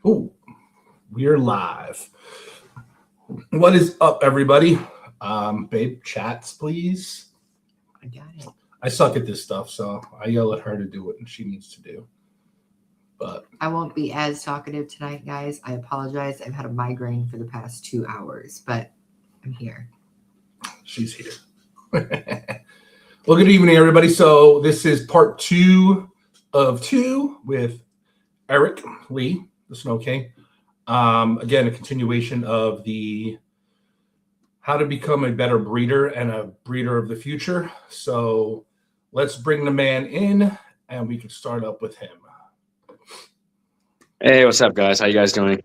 Oh, we're live. What is up, everybody? Babe, chats, please. I got it. I suck at this stuff, so I yell at her to do what she needs to do. But I won't be as talkative tonight, guys. I apologize. I've had a migraine for the past 2 hours, but I'm here. she's here. Well, good evening, everybody. So this is part 2 of 2 with Eric Lee, the Snow King. Again, a continuation of the how to become a better breeder and a breeder of the future. So let's bring the man in and we can start up with him. Hey, what's up, guys? How you guys doing?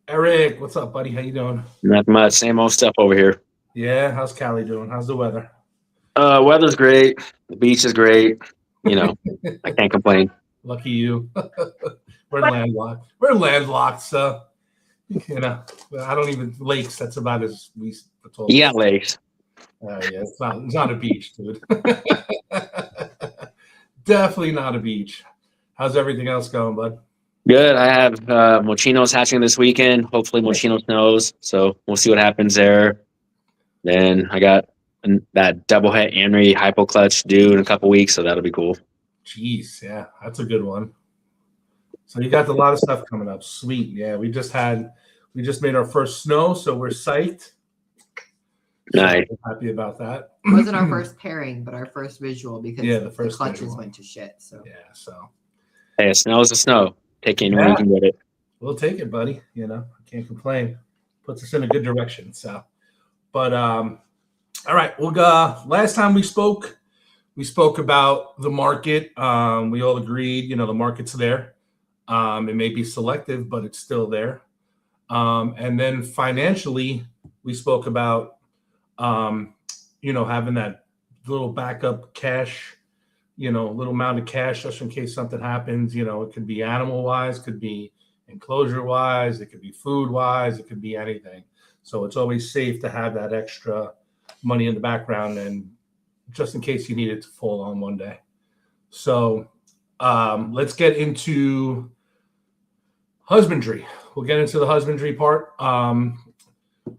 Eric, what's up, buddy? How you doing? Not much. Same old stuff over here. Yeah, how's Cali doing? How's the weather? Weather's great. The beach is great. You know, I can't complain. Lucky you. We're landlocked. We're landlocked, so you know. I don't even lakes. That's about as we told. You got lakes. Yeah, it's not a beach, dude. Definitely not a beach. How's everything else going, bud? Good. I have mochinos hatching this weekend. Hopefully, mochino snows. So we'll see what happens there. Then I got that double het Amory hypo clutch due in a couple weeks, so that'll be cool. Jeez, yeah, that's a good one. So you got a lot of stuff coming up. Sweet, yeah. We just made our first snow, so we're psyched. Nice. So happy about that. It wasn't our first pairing, but our first visual because the first clutches visual. went to shit. So Yeah, so Hey, snow is a snow. Take it when you can get it. we'll take it, buddy. You know, I can't complain. Puts us in a good direction. So, but all right. Well, last time we spoke about the market. We all agreed, the market's there. It may be selective, but it's still there. And then financially, we spoke about, having that little backup cash, little amount of cash just in case something happens. It could be animal wise, could be enclosure wise, it could be food wise, it could be anything. So it's always safe to have that extra money in the background and just in case you need it to fall on one day. So let's get into husbandry. We'll get into the husbandry part.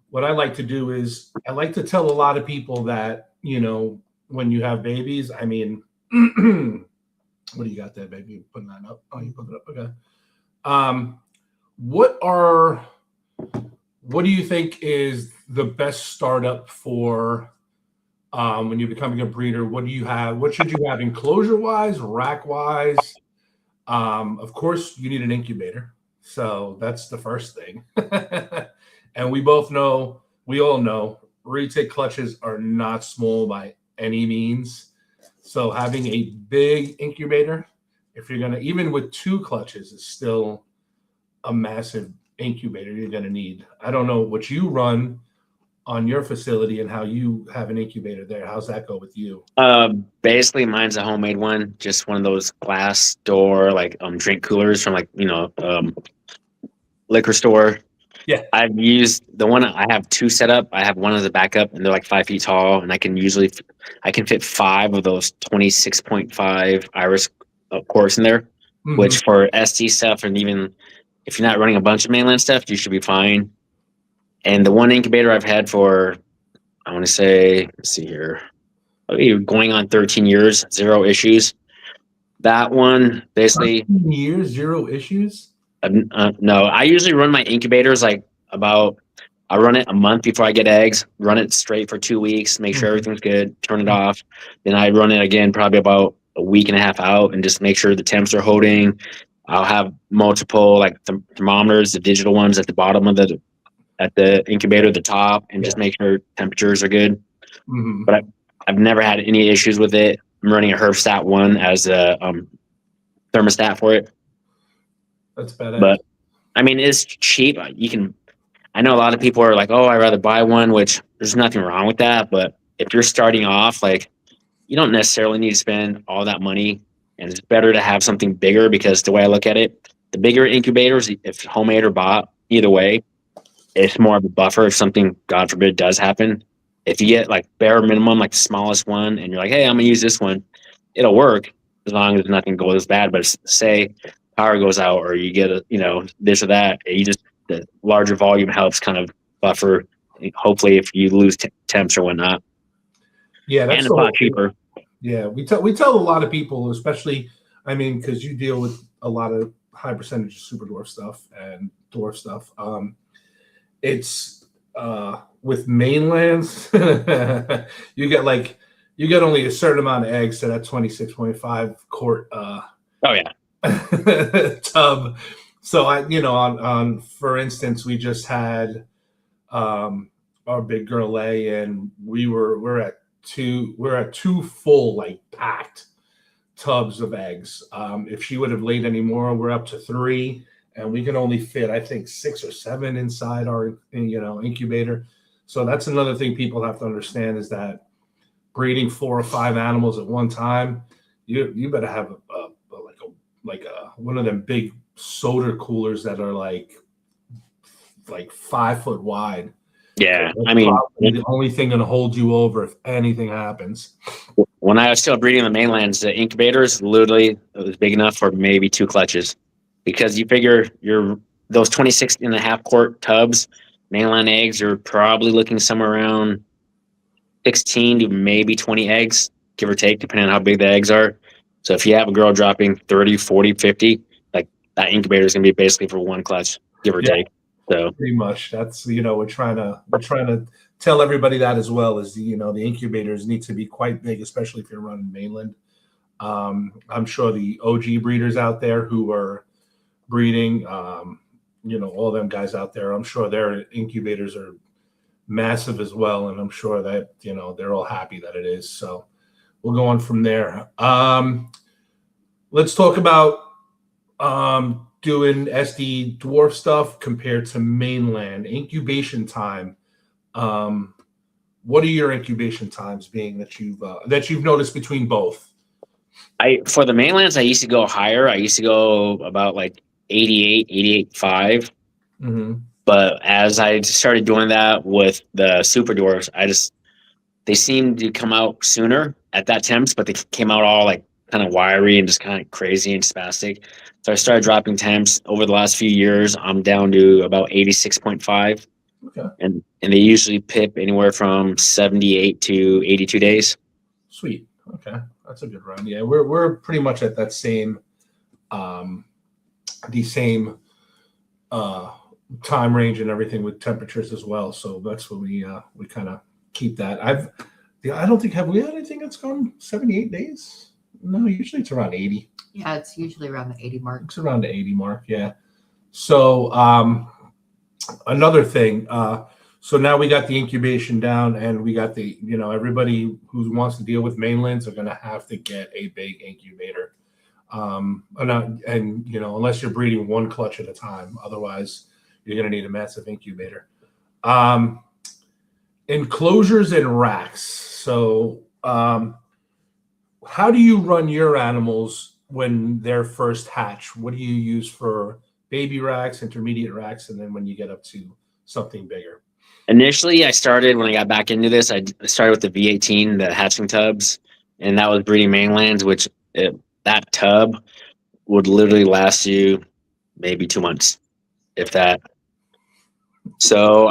What I like to do is I like to tell a lot of people that, when you have babies, I mean, what do you got there, baby? You putting that up? Oh, you put it up. Okay. What do you think is the best startup for when you're becoming a breeder? What do you have? What should you have enclosure wise, rack wise? Of course, you need an incubator. So that's the first thing. And we all know retake clutches are not small by any means. So having a big incubator, if you're gonna, even with 2 clutches, is still a massive incubator you're gonna need. I don't know what you run on your facility and how you have an incubator there. How's that go with you? Basically, mine's a homemade one, just one of those glass door drink coolers from liquor store. Yeah. I've used the one. I have 2 set up. I have one as a backup, and they're like 5 feet tall, and I can fit 5 of those 26.5 iris quartz in there, which for ST stuff, and even if you're not running a bunch of mainland stuff, you should be fine. And the one incubator I've had for, I want to say, let's see here, going on 13 years, 0 issues. That one basically 13 years, 0 issues. No, I usually run my incubators I run it a month before I get eggs, run it straight for 2 weeks, make sure everything's good, turn it off. Then I run it again probably about a week and a half out and just make sure the temps are holding. I'll have multiple thermometers, the digital ones at the bottom of the incubator, the top, and just make sure temperatures are good. But I've never had any issues with it. I'm running a Herbstat 1 as a thermostat for it. That's badass. But I mean, it's cheap. I know a lot of people are like, oh, I'd rather buy one, which there's nothing wrong with that. But if you're starting off, you don't necessarily need to spend all that money. And it's better to have something bigger because the way I look at it, the bigger incubators, if homemade or bought, either way, it's more of a buffer if something, God forbid, does happen. If you get bare minimum, the smallest one, and you're like, hey, I'm going to use this one, it'll work as long as nothing goes bad. But say power goes out or you get this or that. The larger volume helps kind of buffer. Hopefully, if you lose temps or whatnot. Yeah, that's and it's a lot cheaper. Yeah, we tell a lot of people, especially, I mean, because you deal with a lot of high percentage of super dwarf stuff and dwarf stuff. It's with mainlands, you get only a certain amount of eggs to that 26.5 quart oh yeah tub. So on for instance, we just had our big girl lay, and we're at two full, like, packed tubs of eggs. If she would have laid any more, we're up to 3, and we can only fit, I think, 6 or 7 inside our incubator. So that's another thing people have to understand, is that breeding 4 or 5 animals at one time, you better have a one of them big soda coolers that are like 5 foot wide. Yeah, That's I mean, the only thing going to hold you over if anything happens. When I was still breeding the mainlands, the incubators literally, it was big enough for maybe 2 clutches, because you figure those 26.5 quart tubs, mainland eggs, are probably looking somewhere around 16 to maybe 20 eggs, give or take, depending on how big the eggs are. So if you have a girl dropping 30, 40, 50, like, that incubator is going to be basically for 1 clutch, give or take. So pretty much, that's we're trying to tell everybody that as well, is the incubators need to be quite big, especially if you're running mainland. I'm sure the OG breeders out there who are breeding, all them guys out there, I'm sure their incubators are massive as well, and I'm sure that they're all happy that it is. So we'll go on from there. Let's talk about doing SD dwarf stuff compared to mainland incubation time. What are your incubation times, being that you've noticed between both? For the mainlands, I used to go higher. I used to go about like 88, 88.5. Mm-hmm. But as I started doing that with the super dwarfs, they seemed to come out sooner at that temps, but they came out all like kind of wiry and just kind of crazy and spastic. So I started dropping temps. Over the last few years, I'm down to about 86.5. Okay. And they usually pip anywhere from 78 to 82 days. Sweet. Okay. That's a good run. Yeah, we're pretty much at that same time range and everything, with temperatures as well. So that's what we kind of keep that. I don't think, have we had anything that's gone 78 days? No, usually it's around 80. Yeah, it's usually around the 80 mark. It's around the 80 mark, yeah. So another thing, so now we got the incubation down, and we got the, everybody who wants to deal with mainlands are going to have to get a big incubator. Unless you're breeding 1 clutch at a time, otherwise you're going to need a massive incubator. Enclosures and racks. So how do you run your animals when they're first hatch? What do you use for baby racks, intermediate racks, and then when you get up to something bigger? Initially, when I got back into this, I started with the V18, the hatching tubs, and that was breeding mainlands, which that tub would literally last you maybe 2 months, if that. So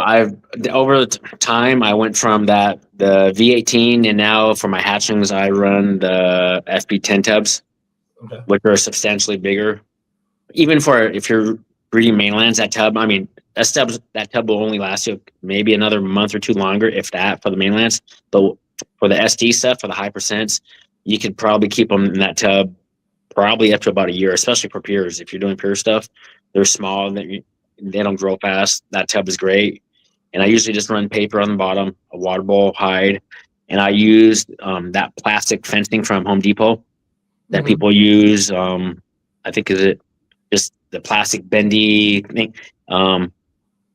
over time, I went from the V18, and now for my hatchlings, I run the FB10 tubs, okay, which are substantially bigger. Even if you're breeding mainlands, that tub will only last you maybe another month or 2 longer, if that, for the mainlands. But for the SD stuff, for the high percents, you could probably keep them in that tub probably up to about a year, especially for peers. If you're doing peer stuff, they're small, they don't grow fast. That tub is great. And I usually just run paper on the bottom, a water bowl, hide, and I use that plastic fencing from Home Depot that people use. I think is it just the plastic bendy thing,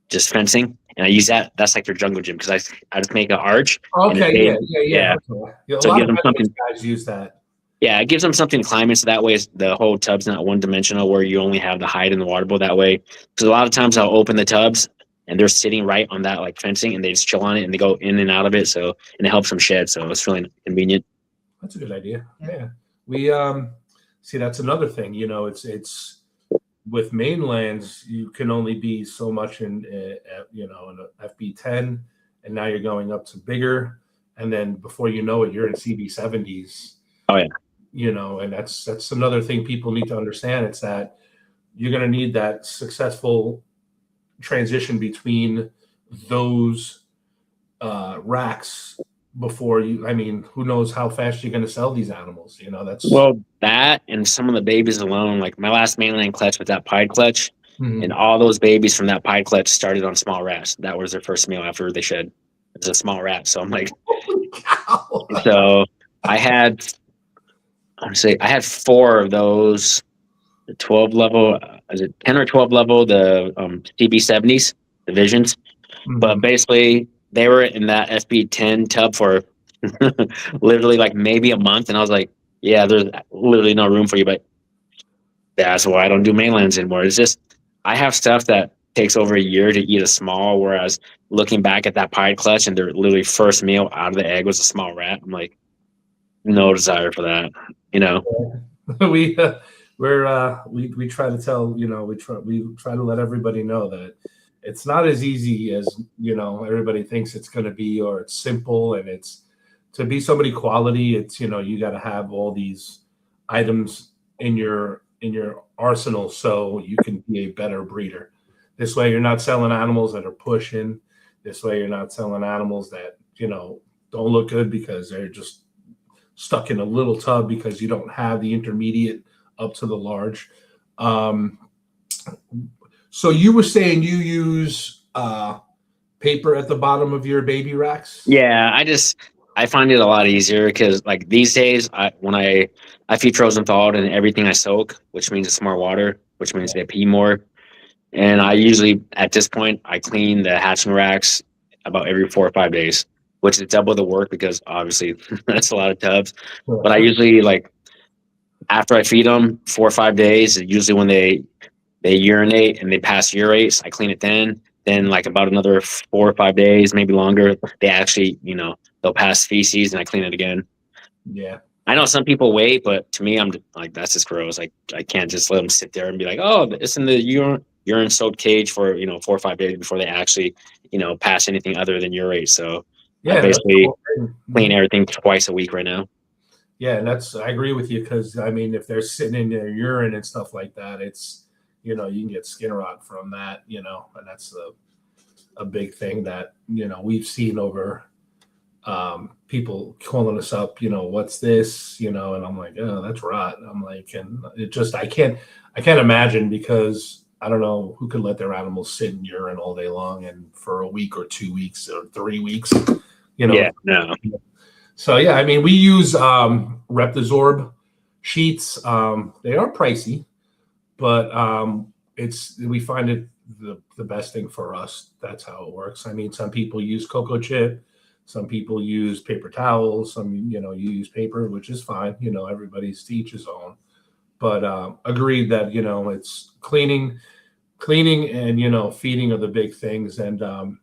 just fencing, and I use that. That's like their jungle gym, because I just make an arch. Okay, yeah. Okay. A So lot give of them something. guys use that. Yeah, it gives them something to climb in, so that way the whole tub's not one-dimensional, where you only have the hide and the water bowl that way. Because a lot of times I'll open the tubs and they're sitting right on that like fencing, and they just chill on it and they go in and out of it. So, and it helps them shed. So it's really convenient. That's a good idea. Yeah. We see, that's another thing. It's with mainlands, you can only be so much in, in an FB10, and now you're going up to bigger, and then before you know it, you're in CB70s. Oh yeah. And that's another thing people need to understand. It's that you're going to need that successful transition between those racks before you. I mean, who knows how fast you're going to sell these animals? That's That and some of the babies alone. Like my last mainland clutch with that pied clutch, Mhm. and all those babies from that pied clutch started on small rats. That was their first meal after they shed. It was a small rat. So I'm like, Holy cow. so I had, honestly, I had 4 of those. The 12 level, is it 10 or 12 level? The CB70s, divisions. But Mhm. basically, they were in that FB10 tub for literally like maybe a month, and I was like, "Yeah, there's literally no room for you." But that's why I don't do mainlands anymore. It's just I have stuff that takes over a year to eat a small, whereas looking back at that pied clutch and their literally first meal out of the egg was a small rat. I'm like, no desire for that, you know. we we try to tell we try to let everybody know that it's not as easy as everybody thinks it's going to be, or it's simple, and it's to be somebody quality. It's you got to have all these items in your arsenal so you can be a better breeder. This way you're not selling animals that are pushing. This way you're not selling animals that don't look good because they're just stuck in a little tub because you don't have the intermediate up to the large. Um, so you were saying you use paper at the bottom of your baby racks? Yeah, I find it a lot easier because like these days, when I feed frozen thawed and everything I soak, which means it's more water, which means they pee more. And I usually, at this point, I clean the hatching racks about every 4 or 5 days, which is double the work because obviously that's a lot of tubs. But I usually like after I feed them 4 or 5 days, usually when they urinate and they pass urates, I clean it then. Then like about another 4 or 5 days, maybe longer, they actually they'll pass feces and I clean it again. Yeah. I know some people wait, but to me, I'm like, that's just gross. Like, I can't just let them sit there and be like, oh, it's in the urine soaked cage for 4 or 5 days before they actually pass anything other than urate. So I Yeah, that's the basically whole thing. clean everything twice a week right now. Yeah, and I agree with you because I mean, if they're sitting in their urine and stuff like that, it's you can get skin rot from that, and that's a big thing that we've seen over people calling us up, what's this, and I'm like, oh, that's rot. I'm like, and it just I can't imagine because I don't know who could let their animals sit in urine all day long and for a week or 2 weeks or 3 weeks, you know. Yeah, no. So yeah, I mean, we use Reptazorb sheets. They are pricey, but we find it the best thing for us. That's how it works. I mean, some people use cocoa chip, some people use paper towels, some you use paper, which is fine. Everybody's to each his own. But agreed that it's cleaning and feeding are the big things. And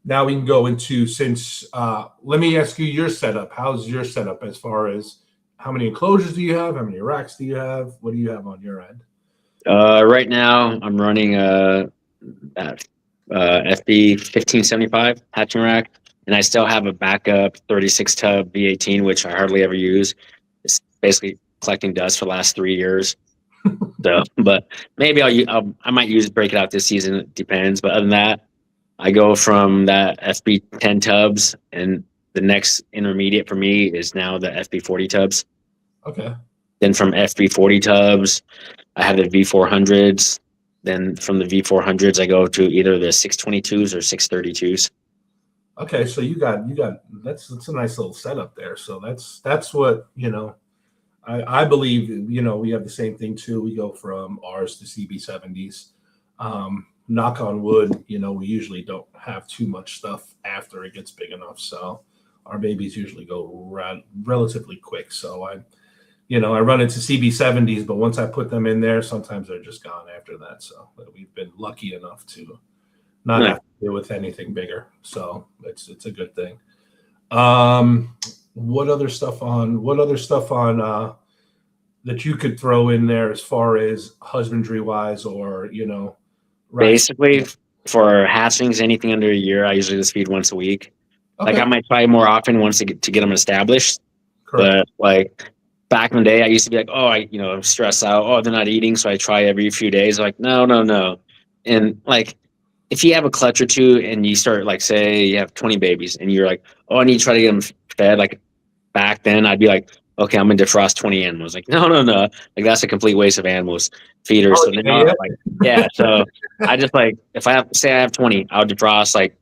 now we can go into since let me ask you your setup. How's your setup as far as how many enclosures do you have? How many racks do you have? What do you have on your end? Right now I'm running that FB 1575 hatching rack, and I still have a backup 36 tub V18, which I hardly ever use. It's basically collecting dust for the last 3 years. So, but maybe I might break it out this season. It depends. But other than that, I go from that FB 10 tubs, and the next intermediate for me is now the FB 40 tubs. Okay. Then from FB 40 tubs, I have the V400s. Then from the V400s, I go to either the 622s or 632s. Okay, so you got that's a nice little setup there. So that's what I believe we have the same thing too. We go from R's to CB70s. Knock on wood, we usually don't have too much stuff after it gets big enough. So our babies usually go relatively quick. So I run into CB70s, but once I put them in there, sometimes they're just gone after that. So we've been lucky enough to not have to deal with anything bigger. So it's a good thing. What other stuff on that you could throw in there as far as husbandry wise, or right? Basically, for hatchlings, anything under a year, I usually just feed once a week. Like Okay, I might try more often once to get them established. correct. But like back in the day, I used to be like, oh, I'm stressed out. Oh, they're not eating, so I try every few days. Like, no, no, no. And like, if you have a clutch or two, and you start like, say, you have 20 babies, and you're like, oh, I need to try to get them fed. Like back then, I'd be like, okay, I'm gonna defrost 20 animals. Like, no, no, no. Like that's a complete waste of animals feeders. Oh So yeah, now, yeah. like, yeah. So I just like if I have 20, I'll defrost like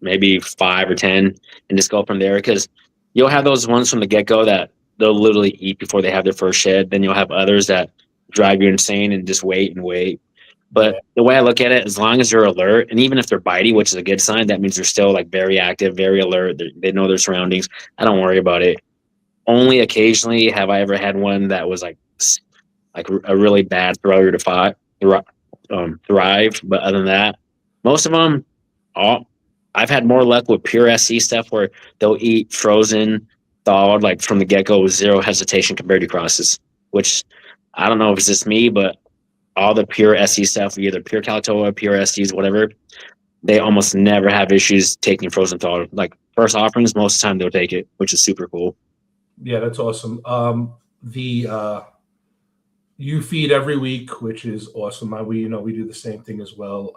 maybe 5 or 10, and just go from there because you'll have those ones from the get go that they'll literally eat before they have their first shed. Then you'll have others that drive you insane and just wait and wait. Yeah. But the way I look at it, as long as they're alert, and even if they're bitey, which is a good sign, that means they're still like very active, very alert. They know their surroundings. I don't worry about it. Only occasionally have I ever had one that was like a really bad failure to thrive. But other than that, most of them, all I've had more luck with pure SC stuff where they'll eat frozen, thawed, like from the get go with zero hesitation compared to crosses. Which I don't know if it's just me, but all the pure SC stuff, either pure Kalatoa, pure SCs, whatever, they almost never have issues taking frozen thawed. Like first offerings, most of the time they'll take it, which is super cool. Yeah, that's awesome. The you feed every week, which is awesome. We do the same thing as well.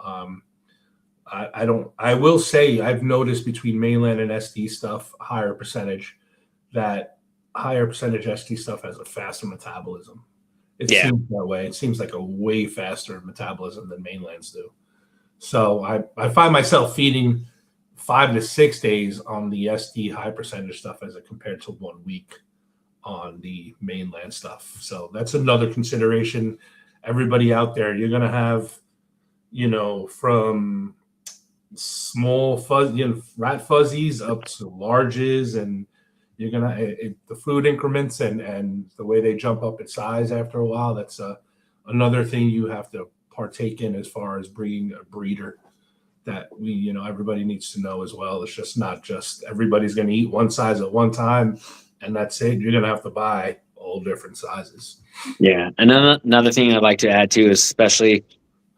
I don't. I will say I've noticed between mainland and SD stuff, higher percentage SD stuff has a faster metabolism. It Yeah. seems that way. It seems like a way faster metabolism than mainlands do. So I find myself feeding 5 to 6 days on the SD high percentage stuff as compared to 1 week on the mainland stuff. So that's another consideration. Everybody out there, you're gonna have, from small rat fuzzies up to larges, and you're gonna the food increments and the way they jump up in size after a while. That's another thing you have to partake in as far as bringing a breeder that everybody needs to know as well. It's just not just everybody's going to eat one size at one time and that's it. You're going to have to buy all different sizes. Yeah. Another thing I'd like to add too, especially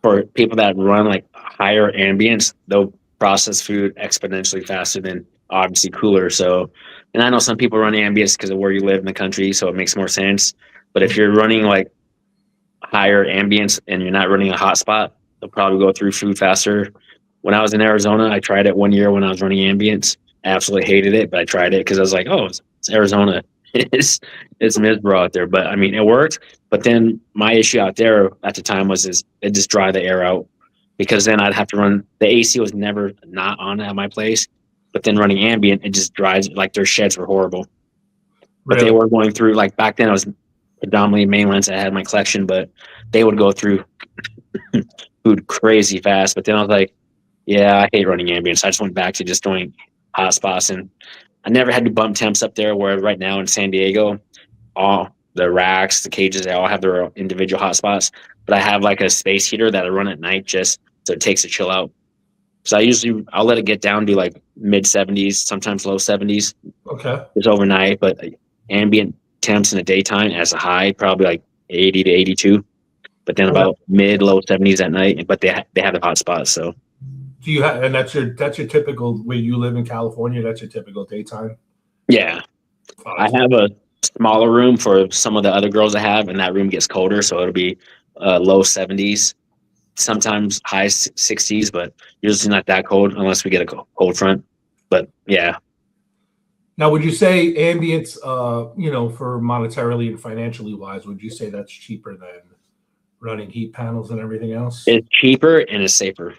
for people that run like higher ambience, they'll process food exponentially faster than obviously cooler. So, and I know some people run ambience because of where you live in the country, so it makes more sense. But if you're running like higher ambience and you're not running a hotspot, they'll probably go through food faster. When I was in Arizona, I tried it 1 year when I was running ambience. I absolutely hated it, but I tried it because I was like, oh, it's Arizona. it's miserable out there. But I mean, it worked. But then my issue out there at the time was it just dry the air out, because then I'd have to run. The AC was never not on at my place, but then running ambient, it just dries. Like their sheds were horrible. But Really? they were going through, like back then I was predominantly mainlands. I had my collection, but they would go through food crazy fast. But then I was like, yeah, I hate running ambience. I just went back to just doing hot spots, and I never had to bump temps up there. Where right now in San Diego, all the racks, the cages, they all have their individual hot spots. But I have like a space heater that I run at night just so it takes a chill out. So I'll let it get down to like mid 70s, sometimes low 70s. Okay. It's overnight, but ambient temps in the daytime as a high, probably like 80 to 82. But then about mid low 70s at night. But they have the hot spots. So do you have, and that's your typical where you live in California? That's your typical daytime. yeah, I have a smaller room for some of the other girls I have, and that room gets colder, so it'll be low 70s, sometimes high 60s, but usually not that cold unless we get a cold front. But yeah. Now, would you say ambience, for monetarily and financially wise, would you say that's cheaper than running heat panels and everything else? It's cheaper and it's safer.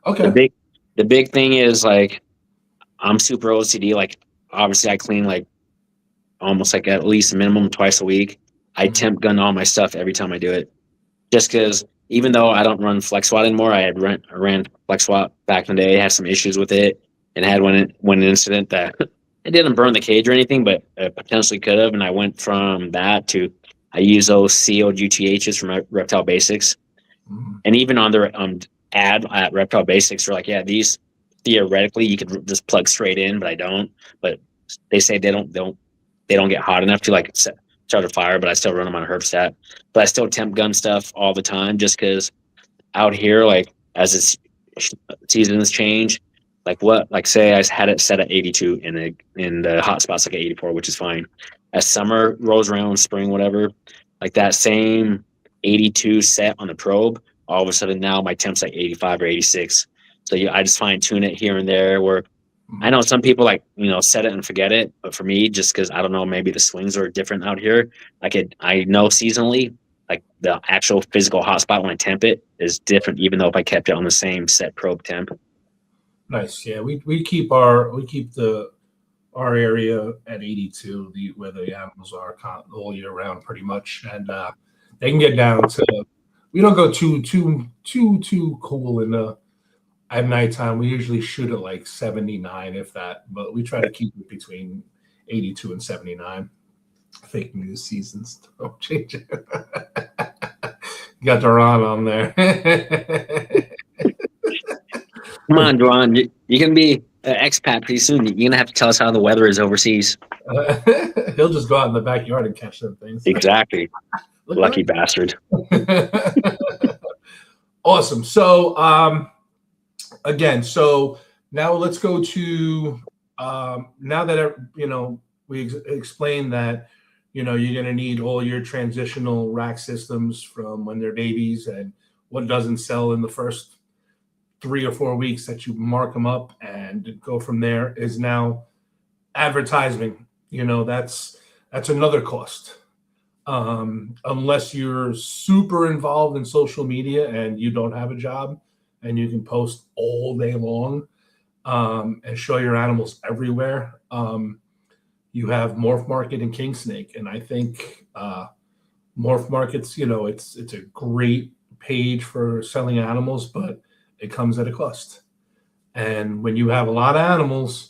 Okay. The big thing is like I'm super OCD. Like obviously I clean like almost like at least minimum twice a week. I temp gun all my stuff every time I do it. Just because even though I don't run flex swat anymore, I ran flex swat back in the day, had some issues with it, and had one incident that it didn't burn the cage or anything, but potentially could have. And I went from that to I use those COGTHs from Reptile Basics. Mm-hmm. And even on their ad at Reptile Basics, they're like, yeah, these theoretically you could just plug straight in, but I don't. But they say they don't get hot enough to like started fire, but I still run them on herbstat. But I still temp gun stuff all the time, just because out here, like as it's seasons change, like say I had it set at 82 in the hot spots like at 84, which is fine. As summer rolls around, spring, whatever, like that same 82 set on the probe, all of a sudden now my temp's like 85 or 86. So I just fine tune it here and there. Where I know some people like set it and forget it, but for me, just because I don't know, maybe the swings are different out here. I know seasonally, like the actual physical hotspot when I temp it is different, even though if I kept it on the same set probe temp. Nice. Yeah, we keep our area at 82, where the animals are all year round, pretty much, and they can get down to. We don't go too cool in the at nighttime. We usually shoot at like 79, if that, but we try to keep it between 82 and 79. Fake news seasons. Don't change it. Got Duran on there. Come on, Duran. You can be an expat pretty soon. You're going to have to tell us how the weather is overseas. He'll just go out in the backyard and catch them things. Exactly. Lucky bastard. Awesome. So, again, so now let's go to now that we explained that you're going to need all your transitional rack systems from when they're babies and what doesn't sell in the first 3 or 4 weeks that you mark them up and go from there is now advertising. That's another cost. Unless you're super involved in social media and you don't have a job and you can post all day long and show your animals everywhere. You have Morph Market and King Snake, and I think Morph Market's it's a great page for selling animals, but it comes at a cost. And when you have a lot of animals,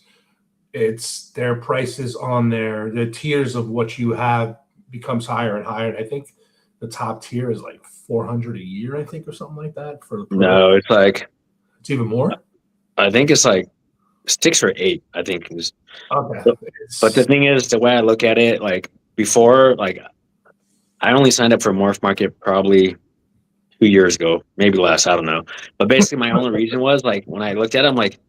it's their prices on the tiers of what you have becomes higher and higher. And I think the top tier is like $400 a year, I think, or something like that for the No, it's even more. I think it's like 6 or 8, I think. Okay. But the thing is, the way I look at it, like before, like I only signed up for Morph Market probably 2 years ago, maybe less, I don't know. But basically my only reason was like when I looked at it, I'm like,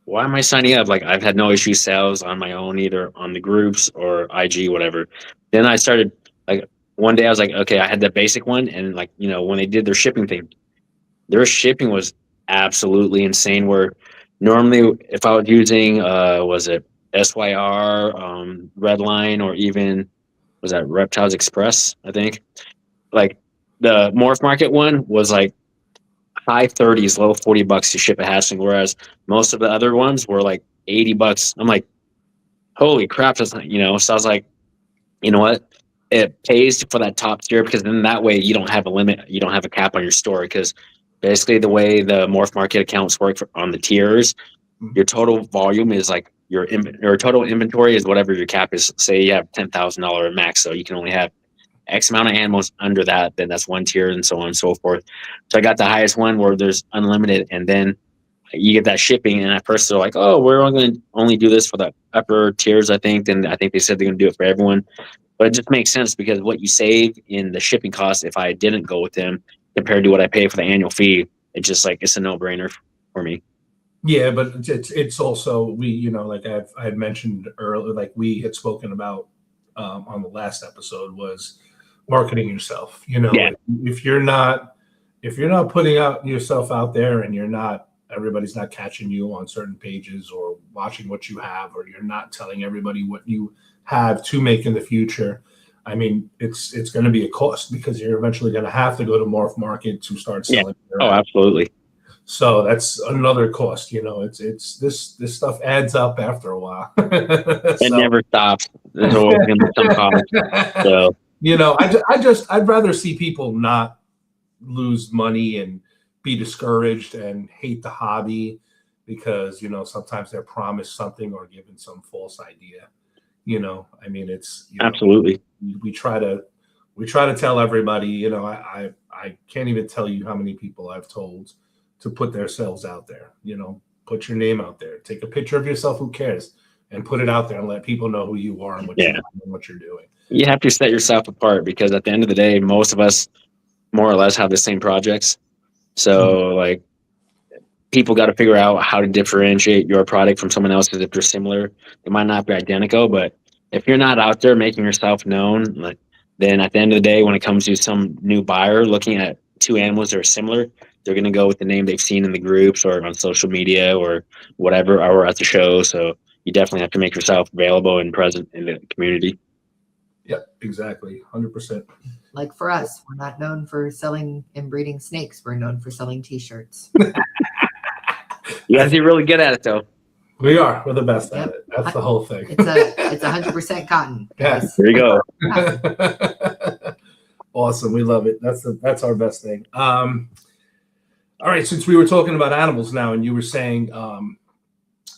why am I signing up? Like I've had no issue sales on my own, either on the groups or IG, whatever. Then I started like one day I was like, okay, I had the basic one, and like when they did their shipping thing, their shipping was absolutely insane. Where normally if I was using was it SYR, Redline, or even was that Reptiles Express, I think, like the Morph Market one was like high 30s, low $40 to ship a hatchling, whereas most of the other ones were like $80. I'm like, holy crap, that's not, so I was like, you know what? It pays for that top tier, because then that way you don't have a limit, you don't have a cap on your store, because basically the way the Morph Market accounts work on the tiers, your total volume is like your total inventory is whatever your cap is. Say you have $10,000 max, so you can only have X amount of animals under that, then that's one tier, and so on and so forth. So I got the highest one where there's unlimited, and then you get that shipping. And at first they're like, oh, we're only going to do this for the upper tiers, I think. Then I think they said they're going to do it for everyone. But it just makes sense, because what you save in the shipping costs if I didn't go with them compared to what I pay for the annual fee, it's just like it's a no-brainer for me. Yeah, but it's also like I had mentioned earlier, like we had spoken about on the last episode, was marketing yourself. Yeah. If you're not putting out yourself out there, and everybody's not catching you on certain pages or watching what you have, or you're not telling everybody what you have to make in the future, I mean, it's going to be a cost, because you're eventually going to have to go to Morph Market to start selling. Yeah. Oh, absolutely. So that's another cost. It's this stuff adds up after a while. It never stops. There's always going to be some cost. So I'd rather see people not lose money and be discouraged and hate the hobby, because sometimes they're promised something or given some false idea. I mean, it's absolutely. We try to tell everybody. I can't even tell you how many people I've told to put themselves out there. Put your name out there. Take a picture of yourself. Who cares? and put it out there and let people know who you are and what Yeah. what you're doing. You have to set yourself apart because at the end of the day, most of us more or less have the same projects. So like people got to figure out how to differentiate your product from someone else's if they're similar. They might not be identical, but if you're not out there making yourself known, like then at the end of the day, when it comes to some new buyer looking at two animals that are similar, they're going to go with the name they've seen in the groups or on social media or whatever, or at the show. So you definitely have to make yourself available and present in the community. Yeah, exactly. 100%. Like for us, we're not known for selling and breeding snakes. We're known for selling T-shirts. You have to be really good at it, though. We are. We're the best Yep. at it. That's the whole thing. It's 100% cotton, guys. There you go. Awesome. We love it. That's our best thing. All right. Since we were talking about animals now, and you were saying,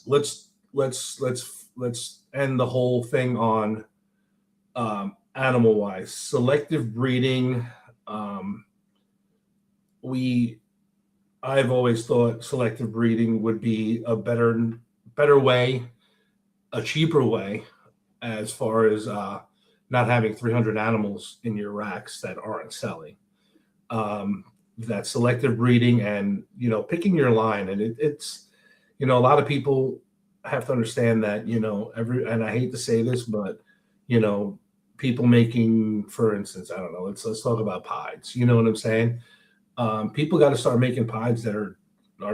let's end the whole thing on animal wise selective breeding. I've always thought selective breeding would be a better way, a cheaper way, as far as not having 300 animals in your racks that aren't selling. That selective breeding and picking your line, and it's a lot of people have to understand that and I hate to say this, but people making, for instance, I don't know, let's talk about pies. You know what I'm saying? People got to start making pies that are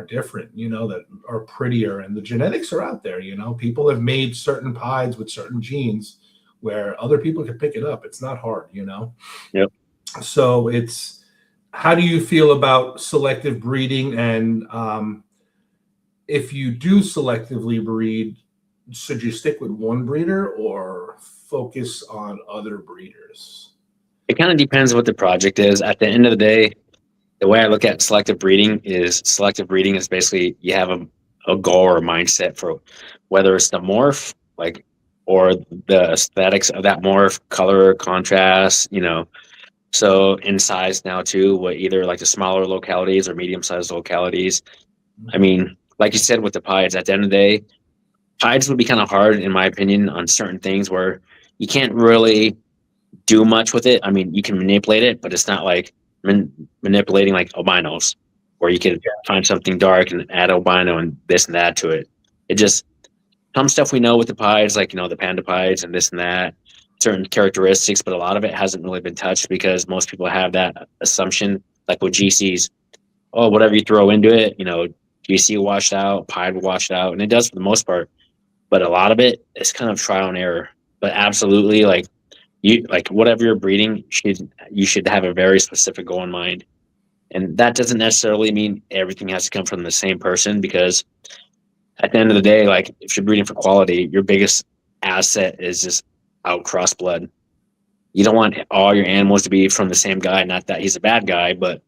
different, that are prettier, and the genetics are out there. People have made certain pies with certain genes where other people can pick it up. It's not hard, Yep. So how do you feel about selective breeding? And if you do selectively breed, should you stick with one breeder or focus on other breeders? It kind of depends what the project is. At the end of the day, the way I look at selective breeding is basically you have a goal or a mindset for whether it's the morph, or the aesthetics of that morph, color, contrast, So in size now too, either like the smaller localities or medium-sized localities. I mean, like you said with the pies, at the end of the day, pies would be kind of hard, in my opinion, on certain things where you can't really do much with it. I mean, you can manipulate it, but it's not like manipulating like albinos, where you can find something dark and add albino and this and that to it. It just some stuff we know with the pies, like the panda pies and this and that, certain characteristics, but a lot of it hasn't really been touched because most people have that assumption, like with GCs, oh, whatever you throw into it, GC washed out, pie washed out, and it does for the most part. But a lot of it is kind of trial and error. But absolutely, whatever you're breeding, you should have a very specific goal in mind. And that doesn't necessarily mean everything has to come from the same person, because at the end of the day, if you're breeding for quality, your biggest asset is just outcross blood. You don't want all your animals to be from the same guy. Not that he's a bad guy, but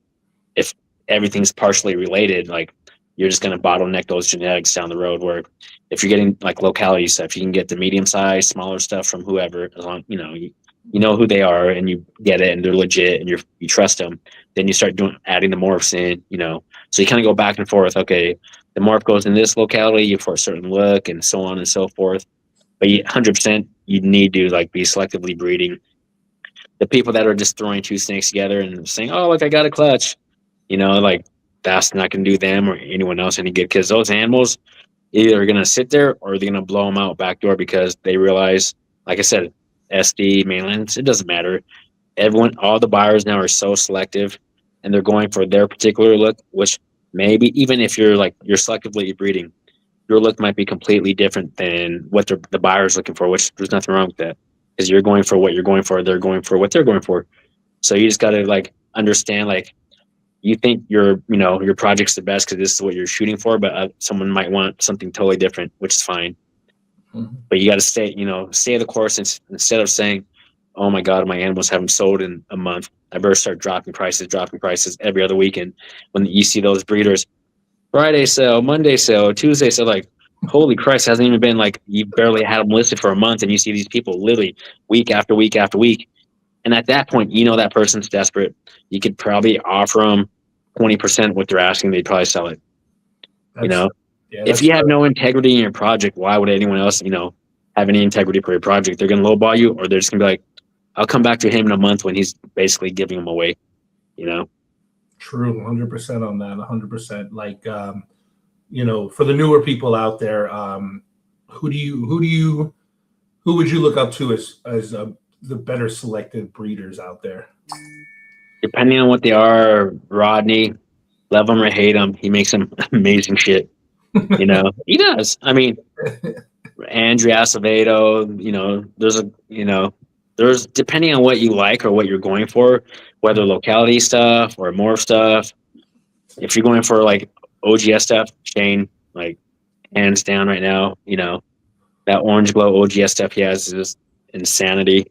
if everything's partially related, you're just going to bottleneck those genetics down the road. Where if you're getting locality stuff, you can get the medium size, smaller stuff from whoever, as long you know who they are and you get it and they're legit and you trust them. Then you start adding the morphs in, so you kind of go back and forth. Okay, the morph goes in this locality for a certain look and so on and so forth. But 100% you need to be selectively breeding. The people that are just throwing two snakes together and saying, oh, I got a clutch, that's not going to do them or anyone else any good, because those animals either are going to sit there or they're going to blow them out backdoor because they realize, like I said, SD, mainlands, it doesn't matter. All the buyers now are so selective and they're going for their particular look, which maybe even if you're selectively breeding, your look might be completely different than what the buyer's looking for, which there's nothing wrong with that, because you're going for what you're going for, they're going for what they're going for. So you just got to understand, you think your project's the best because this is what you're shooting for, but someone might want something totally different, which is fine. Mm-hmm. But you got to stay the course, instead of saying, oh my God, my animals haven't sold in a month, I better start dropping prices every other weekend. When you see those breeders, Friday sale, Monday sale, Tuesday sale, holy Christ, hasn't even been you barely had them listed for a month, and you see these people literally week after week after week. And at that point, that person's desperate. You could probably offer them 20% what they're asking. They'd probably sell it. If you have no integrity in your project, why would anyone else, have any integrity for your project. They're going to lowball you, or they're just going to be like, I'll come back to him in a month when he's basically giving them away, you know? True, 100% on that. 100%. Like, for the newer people out there, who would you look up to as the better selected breeders out there? Depending on what they are, Rodney, love him or hate him, he makes some amazing shit. He does. I mean, Andrea Acevedo, there's depending on what you like or what you're going for, whether locality stuff or more stuff. If you're going for like OGS stuff, Shane, like hands down right now, that orange glow OGS stuff he has is insanity.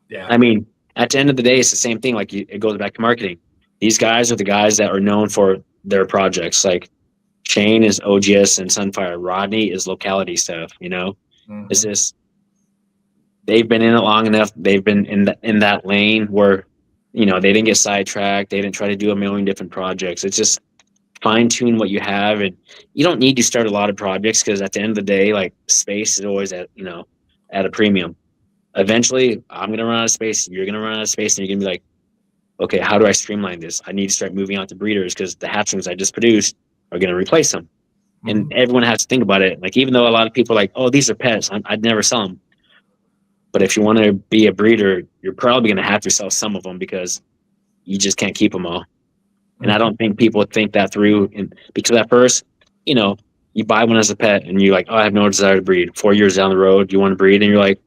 Yeah. I mean, at the end of the day, it's the same thing. Like it goes back to marketing. These guys are the guys that are known for their projects. Like Shane is OGS and Sunfire. Rodney is locality stuff. Mm-hmm. Is this? They've been in it long enough. They've been in that lane where, they didn't get sidetracked. They didn't try to do a million different projects. It's just fine tune what you have, and you don't need to start a lot of projects because at the end of the day, like space is always at a premium. Eventually, I'm gonna run out of space. You're gonna run out of space, and you're gonna be like, okay, how do I streamline this? I need to start moving out to breeders because the hatchlings I just produced are gonna replace them. Mm-hmm. And everyone has to think about it. Like, even though a lot of people are like, oh, these are pets, I'd never sell them. But if you want to be a breeder, you're probably going to have to sell some of them because you just can't keep them all. And I don't think people think that through. Because at first, you buy one as a pet and you're like, oh, I have no desire to breed. 4 years down the road, you want to breed, and you're like,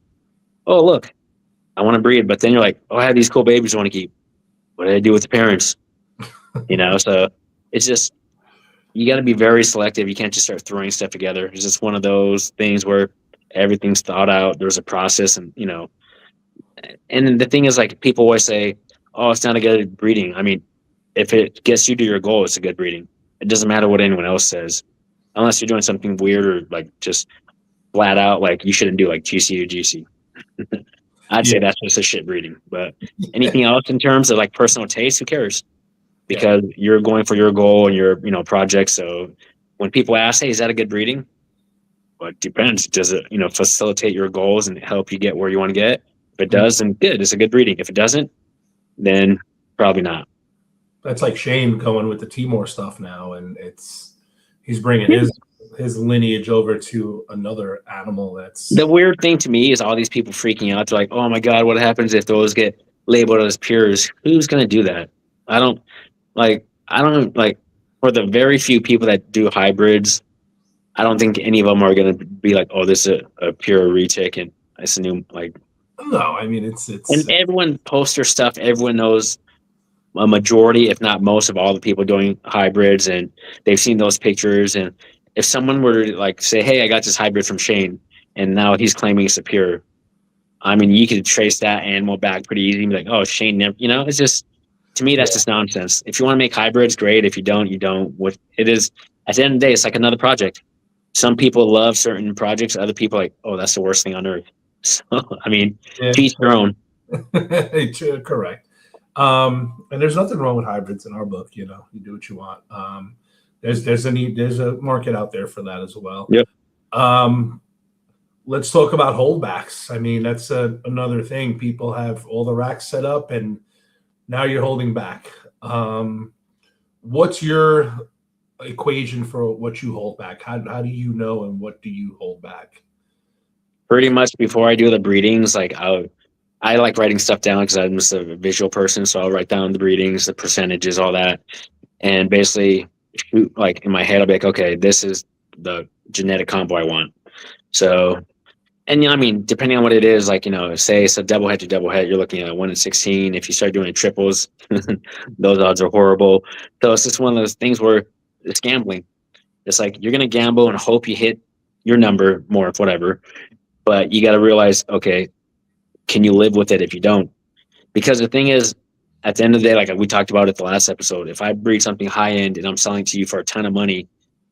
oh, look, I want to breed. But then you're like, oh, I have these cool babies I want to keep. What did I do with the parents? So it's just, you got to be very selective. You can't just start throwing stuff together. It's just one of those things where everything's thought out. There's a process, and and the thing is, like, people always say, oh, it's not a good breeding. I mean, if it gets you to your goal, it's a good breeding. It doesn't matter what anyone else says, unless you're doing something weird or like just flat out like you shouldn't do, like GC to GC. I'd say that's just a shit breeding. But anything else in terms of like personal taste, who cares? Because you're going for your goal and your project. So when people ask, hey, is that a good breeding? Well, it depends. Does it, facilitate your goals and help you get where you want to get? If it does, then good. It's a good breeding. If it doesn't, then probably not. That's like Shane going with the Timor stuff now, and he's bringing his lineage over to another animal. That's the weird thing to me is all these people freaking out. They're like, oh my God, what happens if those get labeled as pures? Who's going to do that? I don't like for the very few people that do hybrids, I don't think any of them are going to be like, oh, this is a pure retic and it's a new, like. No, I mean, it's and everyone posts their stuff. Everyone knows a majority, if not most, of all the people doing hybrids, and they've seen those pictures. And if someone were to like say, hey, I got this hybrid from Shane, and now he's claiming it's a pure, I mean, you could trace that animal back pretty easy and be like, oh, Shane never, it's just, to me, that's just nonsense. If you want to make hybrids, great. If you don't, you don't. What it is, at the end of the day, it's like another project. Some people love certain projects. Other people are like, oh, that's the worst thing on earth. So, I mean, each their own. Correct. And there's nothing wrong with hybrids in our book. You do what you want. There's a market out there for that as well. Yep. Let's talk about holdbacks. I mean, that's another thing. People have all the racks set up, and now you're holding back. What's your equation for what you hold back? How do you know, and what do you hold back? Pretty much before I do the breedings, like I like writing stuff down because I'm just a visual person. So I'll write down the breedings, the percentages, all that. And basically shoot, like in my head, I'll be like, okay, this is the genetic combo I want. So, and I mean, depending on what it is, like, say it's a double head to double head, you're looking at 1 in 16. If you start doing triples, those odds are horrible. So it's just one of those things where it's gambling. It's like, you're going to gamble and hope you hit your number more, whatever. But you got to realize, okay, can you live with it if you don't? Because the thing is, at the end of the day, like we talked about at the last episode, if I breed something high end and I'm selling to you for a ton of money,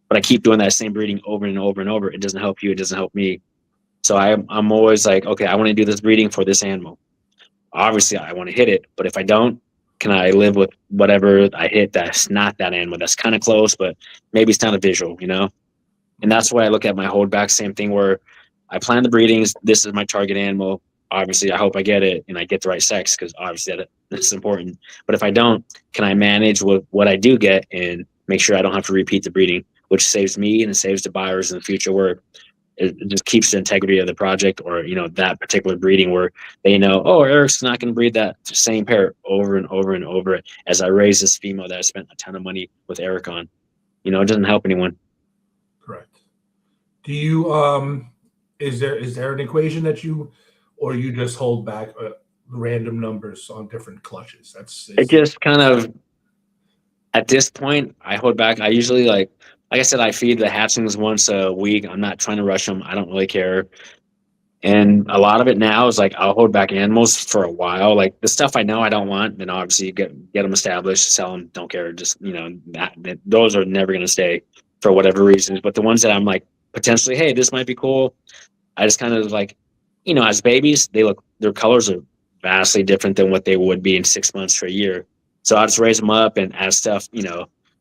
but I keep doing that same breeding over and over and over, it doesn't help you. It doesn't help me. So I'm always like, okay, I want to do this breeding for this animal. Obviously, I want to hit it, but if I don't, can I live with whatever I hit that's not that animal? That's kind of close, but maybe it's not a visual, And that's why I look at my holdback, same thing where I plan the breedings. This is my target animal. Obviously, I hope I get it and I get the right sex because obviously that's important. But if I don't, can I manage with what I do get and make sure I don't have to repeat the breeding, which saves me and it saves the buyers in the future where it just keeps the integrity of the project or, that particular breeding where they know, oh, Eric's not going to breed that same pair over and over and over as I raise this female that I spent a ton of money with Eric on. It doesn't help anyone. Correct. Do you, is there an equation that you just hold back random numbers on different clutches? It just kind of, at this point, I hold back. I usually like I said, I feed the hatchlings once a week. I'm not trying to rush them. I don't really care. And a lot of it now is like I'll hold back animals for a while. Like the stuff I know I don't want, then obviously get them established, sell them, don't care. Just those are never going to stay for whatever reasons. But the ones that I'm like potentially, hey, this might be cool. I just kind of like, as babies, their colors are vastly different than what they would be in 6 months to a year. So I just raise them up, and as stuff,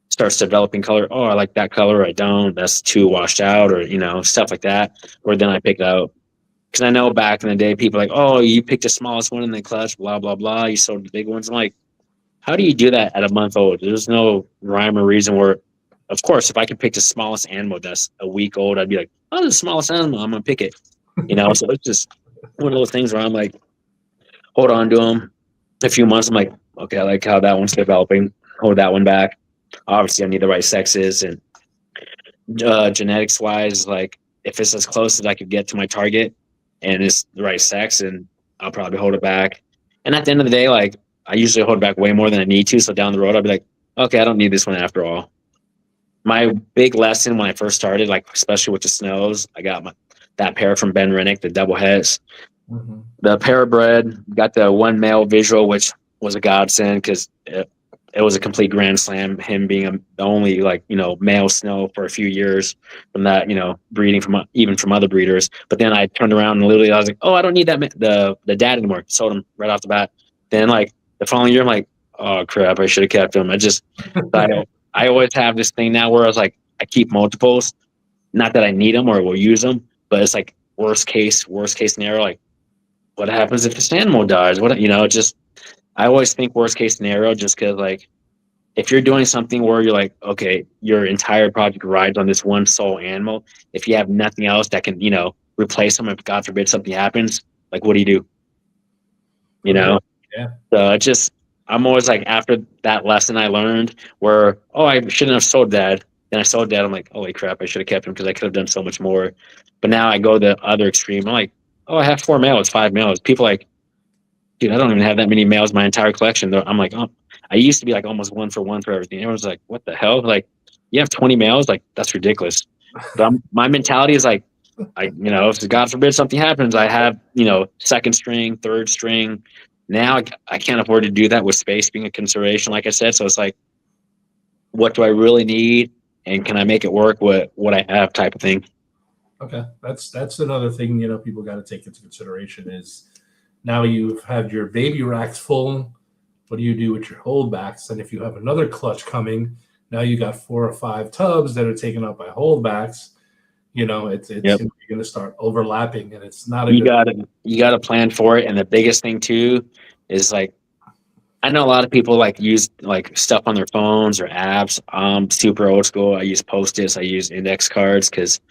starts developing color. Oh, I like that color. I don't. That's too washed out, or stuff like that. Or then I pick out. Because I know back in the day, people are like, oh, you picked the smallest one in the clutch, blah, blah, blah. You sold the big ones. I'm like, how do you do that at a month old? There's no rhyme or reason where, of course, if I could pick the smallest animal that's a week old, I'd be like, oh, the smallest animal, I'm going to pick it. So it's just one of those things where I'm like, hold on to them. A few months, I'm like, okay, I like how that one's developing. Hold that one back. Obviously, I need the right sexes. And genetics-wise, like, if it's as close as I could get to my target, and it's the right sex, and I'll probably hold it back. And at the end of the day, like I usually hold back way more than I need to. So down the road, I'll be like, okay, I don't need this one after all. My big lesson when I first started, like especially with the snows, I got that pair from Ben Rennick, the double heads. Mm-hmm. The pair bred, got the one male visual, which was a godsend because it was a complete grand slam. Him being the only male snow for a few years from that, breeding from other breeders. But then I turned around and literally I was like, oh, I don't need that the dad anymore. Sold him right off the bat. Then like the following year, I'm like, oh crap, I should have kept him. I always have this thing now where I was like, I keep multiples. Not that I need them or will use them, but it's like worst case scenario. Like, what happens if this animal dies? I always think worst case scenario, just because like if you're doing something where you're like, okay, your entire project rides on this one sole animal, if you have nothing else that can, replace them, if God forbid something happens, like what do you do? Yeah. So I'm always like, after that lesson I learned where, oh, I shouldn't have sold that. Then I sold that. I'm like, holy crap, I should have kept him because I could have done so much more. But now I go the other extreme. I'm like, oh, I have 4 males, 5 males. People like, dude, I don't even have that many males in my entire collection. I'm like, oh, I used to be like almost 1 for 1 for everything. Everyone's like, what the hell? Like, you have 20 males? Like, that's ridiculous. But my mentality is like, if God forbid something happens, I have, second string, third string. Now I can't afford to do that with space being a consideration, like I said. So it's like, what do I really need? And can I make it work with what I have type of thing? Okay. That's another thing, people got to take into consideration is now you've had your baby racks full. What do you do with your holdbacks? And if you have another clutch coming, now you got 4 or 5 tubs that are taken up by holdbacks. It's Yep. You're going to start overlapping, and it's not you got to plan for it. And the biggest thing too is like, I know a lot of people like use like stuff on their phones or apps. I'm super old school. I use Post-its. I use index cards because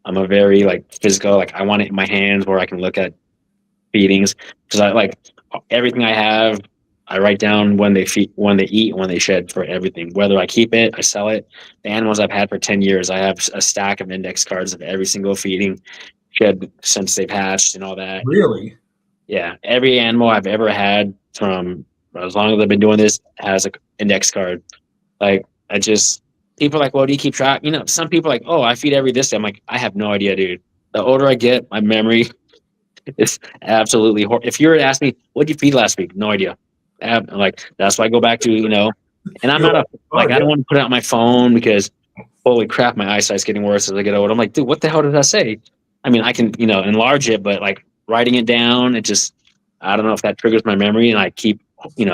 I'm a very like physical. Like I want it in my hands where I can look at feedings because I like everything I have. I write down when they eat, when they shed for everything. Whether I keep it, I sell it. The animals I've had for 10 years, I have a stack of index cards of every single feeding shed since they've hatched and all that. Really? Yeah, every animal I've ever had from as long as I've been doing this has an index card. Like people are like, well, do you keep track? Some people are like, oh, I feed every this day. I'm like, I have no idea, dude. The older I get, my memory is absolutely horrible. If you were to ask me, what did you feed last week? No idea. Like that's why I go back to and I'm not I don't want to put it on my phone because holy crap, my eyesight's getting worse as I get older. I'm like, dude, what the hell did I say? I mean, I can enlarge it, but like writing it down, I don't know if that triggers my memory, and I keep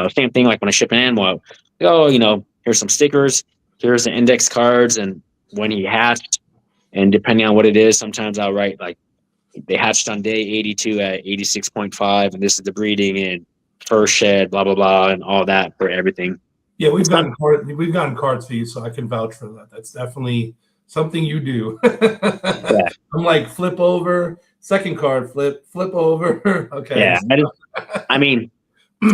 same thing like when I ship an animal out. Oh, here's some stickers, here's the index cards, and when he hatched, and depending on what it is, sometimes I'll write like they hatched on day 82 at 86.5, and this is the breeding and first shed, blah blah blah, and all that for everything. Yeah, we've It's not- gotten card fees, so I can vouch for that. That's definitely something you do. I'm like flip over, second card, flip over. Okay. yeah, I mean,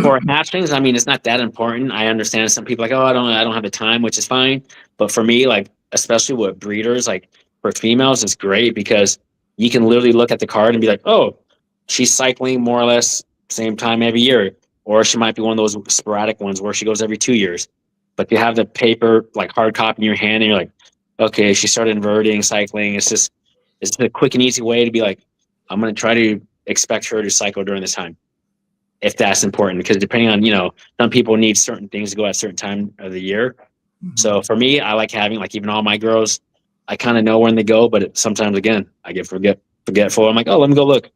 for hatchlings, I mean, it's not that important. I understand some people like, oh, I don't have the time, which is fine. But for me, like, especially with breeders, like for females, it's great because you can literally look at the card and be like, oh, she's cycling more or less same time every year, or she might be one of those sporadic ones where she goes every 2 years. But you have the paper, like hard copy in your hand, and you're like, okay, she started inverting, cycling. It's a quick and easy way to be like, I'm gonna try to expect her to cycle during this time if that's important, because depending on, some people need certain things to go at a certain time of the year. So for me, I like having like even all my girls, I kind of know when they go, but sometimes again, I get forgetful. I'm like, oh, let me go look.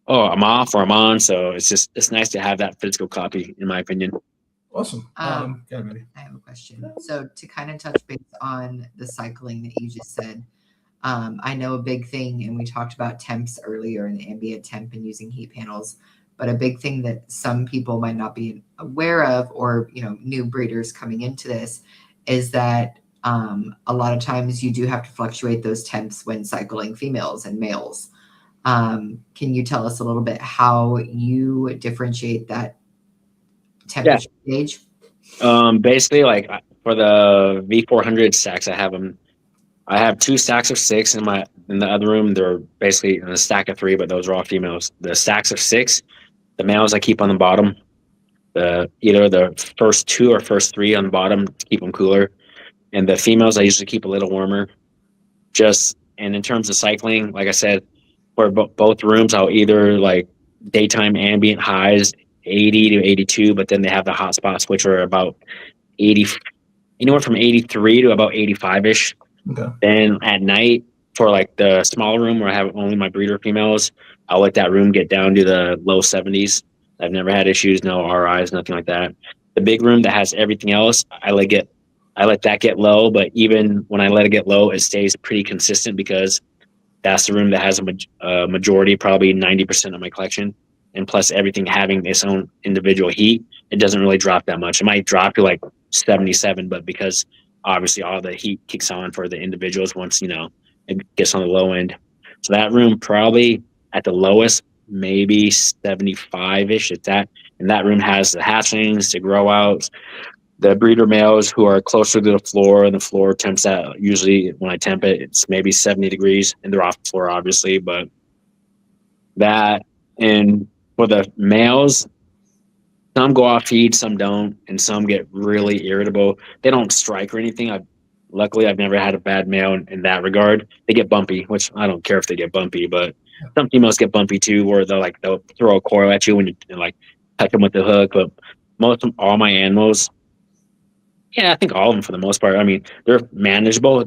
Oh, I'm off or I'm on. So it's nice to have that physical copy, in my opinion. Awesome. I have a question. So to kind of touch base on the cycling that you just said, I know a big thing, and we talked about temps earlier and the ambient temp and using heat panels. But a big thing that some people might not be aware of, or new breeders coming into this, is that a lot of times you do have to fluctuate those temps when cycling females and males. Can you tell us a little bit how you differentiate that temperature gauge? Basically, like for the V400 stacks, I have 2 stacks of 6 in the other room. They're basically in a stack of 3, but those are all females. The stacks of 6. The males I keep on the bottom. Either the first 2 or first 3 on the bottom to keep them cooler, and the females I usually keep a little warmer. And in terms of cycling, like I said, for both rooms, I'll either like daytime ambient highs 80 to 82, but then they have the hot spots which are about 80, anywhere from 83 to about 85 ish. Okay. Then at night, for like the smaller room where I have only my breeder females, I'll let that room get down to the low 70s. I've never had issues, no RIs, nothing like that. The big room that has everything else, I let that get low, but even when I let it get low, it stays pretty consistent because that's the room that has a majority, probably 90% of my collection. And plus everything having its own individual heat, it doesn't really drop that much. It might drop to like 77, but because obviously all the heat kicks on for the individuals once, it gets on the low end. So that room probably at the lowest, maybe 75-ish at that. And that room has the hatchlings, the grow outs, the breeder males who are closer to the floor, and the floor temps at, usually when I temp it, it's maybe 70 degrees, and they're off the floor obviously, but that. And for the males, some go off feed, some don't, and some get really irritable. They don't strike or anything. Luckily, I've never had a bad male in that regard. They get bumpy, which I don't care if they get bumpy, but some females get bumpy too, where they'll throw a coil at you when you like touch them with the hook. But all my animals, yeah, I think all of them for the most part. I mean, they're manageable.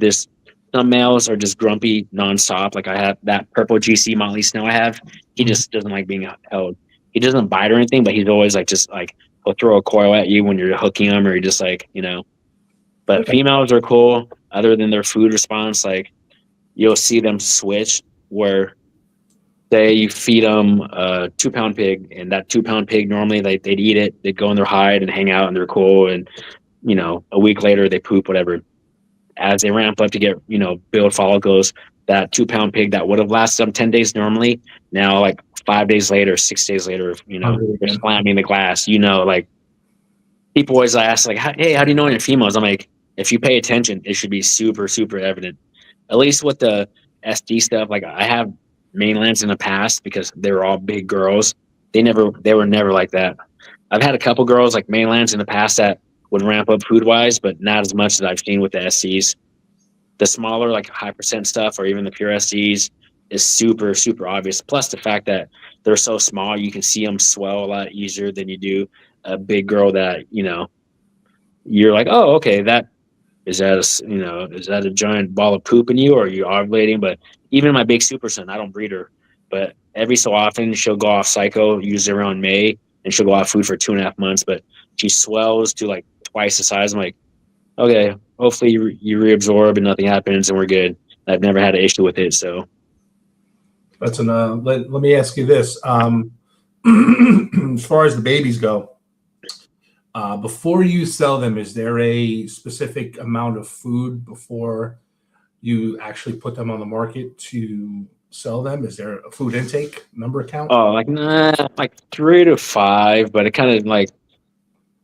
Some males are just grumpy nonstop. Like I have that purple GC Motley Snow I have. He just doesn't like being held. He doesn't bite or anything, but he's always like he'll throw a coil at you when you're hooking him, or you're just like. But okay. Females are cool. Other than their food response, like you'll see them switch where say you feed them a 2-pound pig, and that 2-pound pig normally they'd eat it, they'd go in their hide and hang out, and they're cool. And a week later they poop, whatever. As they ramp up to get build follicles, that 2-pound pig that would have lasted them 10 days normally, now like 5 days later, 6 days later, they're slamming the glass. Like people always ask, like, hey, how do you know when you're females? I'm like, if you pay attention, it should be super, super evident. At least with the SD stuff, like I have mainlands in the past because they were all big girls. They were never like that. I've had a couple girls like mainlands in the past that would ramp up food wise, but not as much as I've seen with the SCs. The smaller, like high percent stuff, or even the pure SCs, is super, super obvious. Plus the fact that they're so small, you can see them swell a lot easier than you do a big girl that, you're like, oh, okay, is that a giant ball of poop in you, or are you ovulating? But even my big super son, I don't breed her, but every so often she'll go off cycle, usually around May, and she'll go off food for 2.5 months, but she swells to like twice the size. I'm like, okay, hopefully you reabsorb and nothing happens and we're good. I've never had an issue with it. So That's an. Let me ask you this. As far as the babies go, before you sell them, is there a specific amount of food before you actually put them on the market to sell them? Is there a food intake number count? Oh, like nah, like 3 to 5, but it kind of like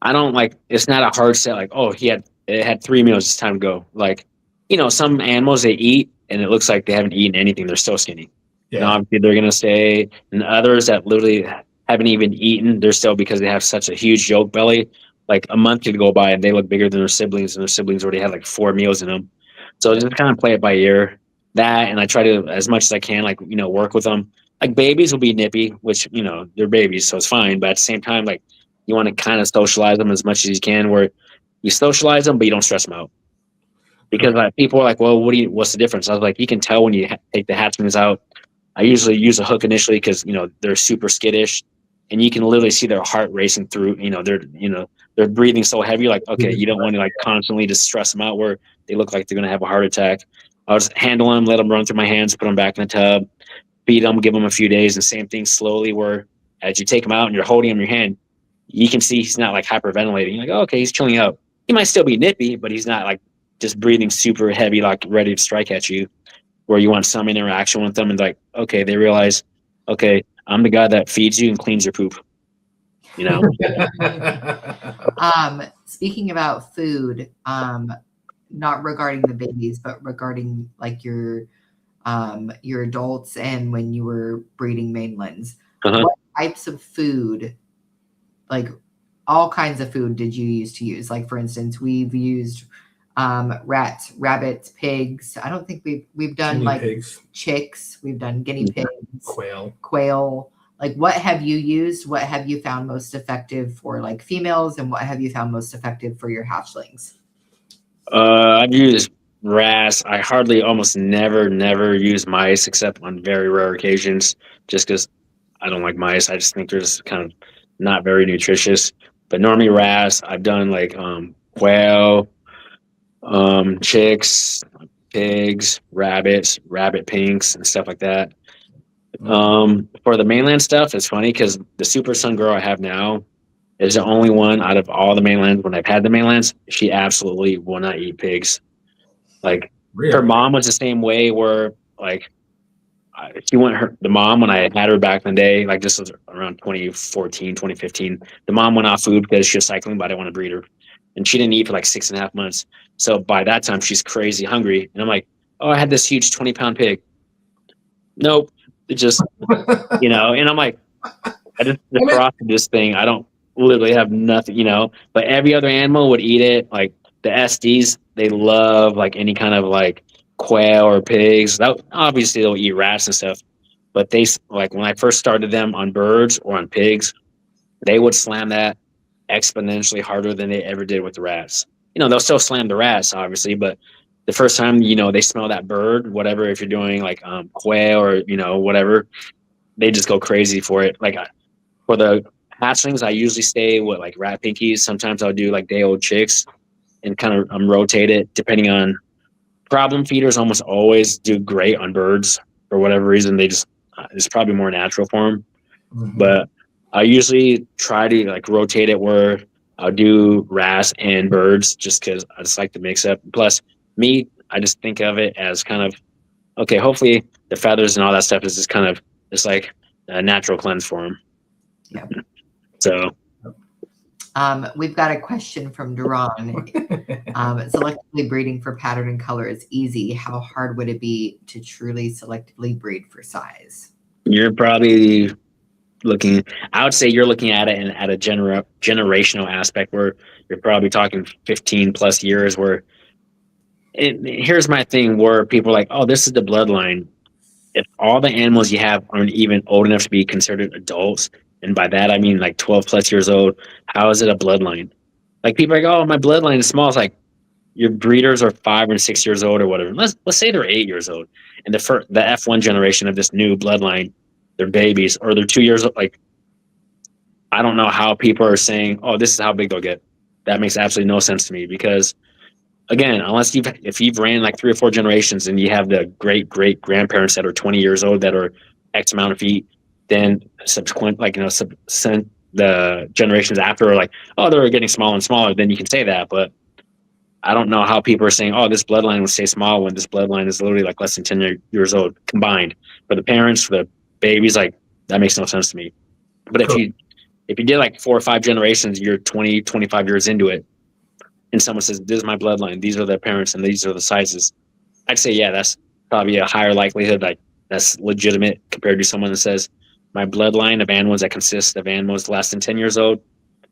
I don't like. It's not a hard set. Like, oh, it had 3 meals. It's time to go. Like, some animals they eat and it looks like they haven't eaten anything. They're still skinny. And Yeah. obviously they're gonna stay. And others that literally haven't even eaten, they're still because they have such a huge yolk belly. Like a month could go by and they look bigger than their siblings, and their siblings already had like 4 meals in them. So just kind of play it by ear. That, and I try to as much as I can, like work with them. Like babies will be nippy, which they're babies, so it's fine. But at the same time, like you want to kind of socialize them as much as you can, where you socialize them, but you don't stress them out. Because people are like, well, what's the difference? I was like, you can tell when you take the hatchlings out. I usually use a hook initially because they're super skittish, and you can literally see their heart racing through. They're breathing so heavy. Like, okay, you don't want to like constantly just stress them out where they look like they're gonna have a heart attack. I'll just handle them, let them run through my hands, put them back in the tub, feed them, give them a few days, and same thing slowly. Where as you take them out and you're holding him in your hand, you can see he's not like hyperventilating. You're like, oh, okay, he's chilling out. He might still be nippy, but he's not like just breathing super heavy, like ready to strike at you. Where you want some interaction with them, and like, okay, they realize, okay, I'm the guy that feeds you and cleans your poop. Speaking about food, not regarding the babies, but regarding like your adults and when you were breeding mainlands, what types of food, like all kinds of food, did you use? Like for instance, we've used rats, rabbits, pigs. I don't think we've done guinea like pigs. Chicks. We've done guinea pigs, Quail. Like what have you used? What have you found most effective for like females, and what have you found most effective for your hatchlings? I've used rats. I almost never use mice except on very rare occasions, just because I don't like mice. I just think they're just kind of not very nutritious. But normally rats. I've done like quail, chicks, pigs, rabbits, rabbit pinks, and stuff like that. For the mainland stuff, it's funny because the Super Sun girl I have now is the only one out of all the mainlands. When I've had the mainlands, she absolutely will not eat pigs. Like her mom was the same way. Where like the mom when I had her back in the day, like this was around 2014, 2015. The mom went off food because she was cycling, but I didn't want to breed her, and she didn't eat for like 6.5 months. So by that time, she's crazy hungry, and I'm like, oh, I had this huge 20-pound pig. Nope. It just, and I'm like, I just defrosted this thing. I don't literally have nothing, but every other animal would eat it. Like the SDs, they love like any kind of like quail or pigs. Obviously they'll eat rats and stuff, but they like when I first started them on birds or on pigs, they would slam that exponentially harder than they ever did with the rats. They'll still slam the rats obviously, but the first time, they smell that bird, whatever, if you're doing like quail or, whatever, they just go crazy for it. Like for the hatchlings, I usually stay with like rat pinkies. Sometimes I'll do like day old chicks and kind of rotate it depending on problem feeders. Almost always do great on birds for whatever reason. They just, it's probably more natural for them. Mm-hmm. But I usually try to like rotate it where I'll do rats and birds just because I just like to mix up. Plus, me, I just think of it as kind of, okay, hopefully the feathers and all that stuff is just kind of, it's like a natural cleanse for them. Yeah. So. We've got a question from Duran. Selectively breeding for pattern and color is easy. How hard would it be to truly selectively breed for size? You're probably I would say you're looking at it at a generational aspect where you're probably talking 15 plus years where here's my thing where people are like, oh, this is the bloodline. If all the animals you have aren't even old enough to be considered adults, and by that I mean like 12 plus years old, how is it a bloodline? Like people are like, oh, my bloodline is small. It's like your breeders are 5 or 6 years old or whatever. Let's say they're 8 years old, and the F1 generation of this new bloodline, they're babies or they're 2 years old. Like I don't know how people are saying, oh, this is how big they'll get. That makes absolutely no sense to me because. Again, if you've ran like 3 or 4 generations and you have the great grandparents that are 20 years old that are X amount of feet. Then subsequent, like, the generations after are like, oh, they're getting smaller and smaller. Then you can say that, but I don't know how people are saying, oh, this bloodline will stay small when this bloodline is literally like less than 10 years old combined. For the parents, for the babies, like, that makes no sense to me. But if you did like 4 or 5 generations, you're 20, 25 years into it, and someone says, this is my bloodline, these are their parents, and these are the sizes, I'd say, yeah, that's probably a higher likelihood, like, that's legitimate compared to someone that says, my bloodline of animals that consists of animals less than 10 years old.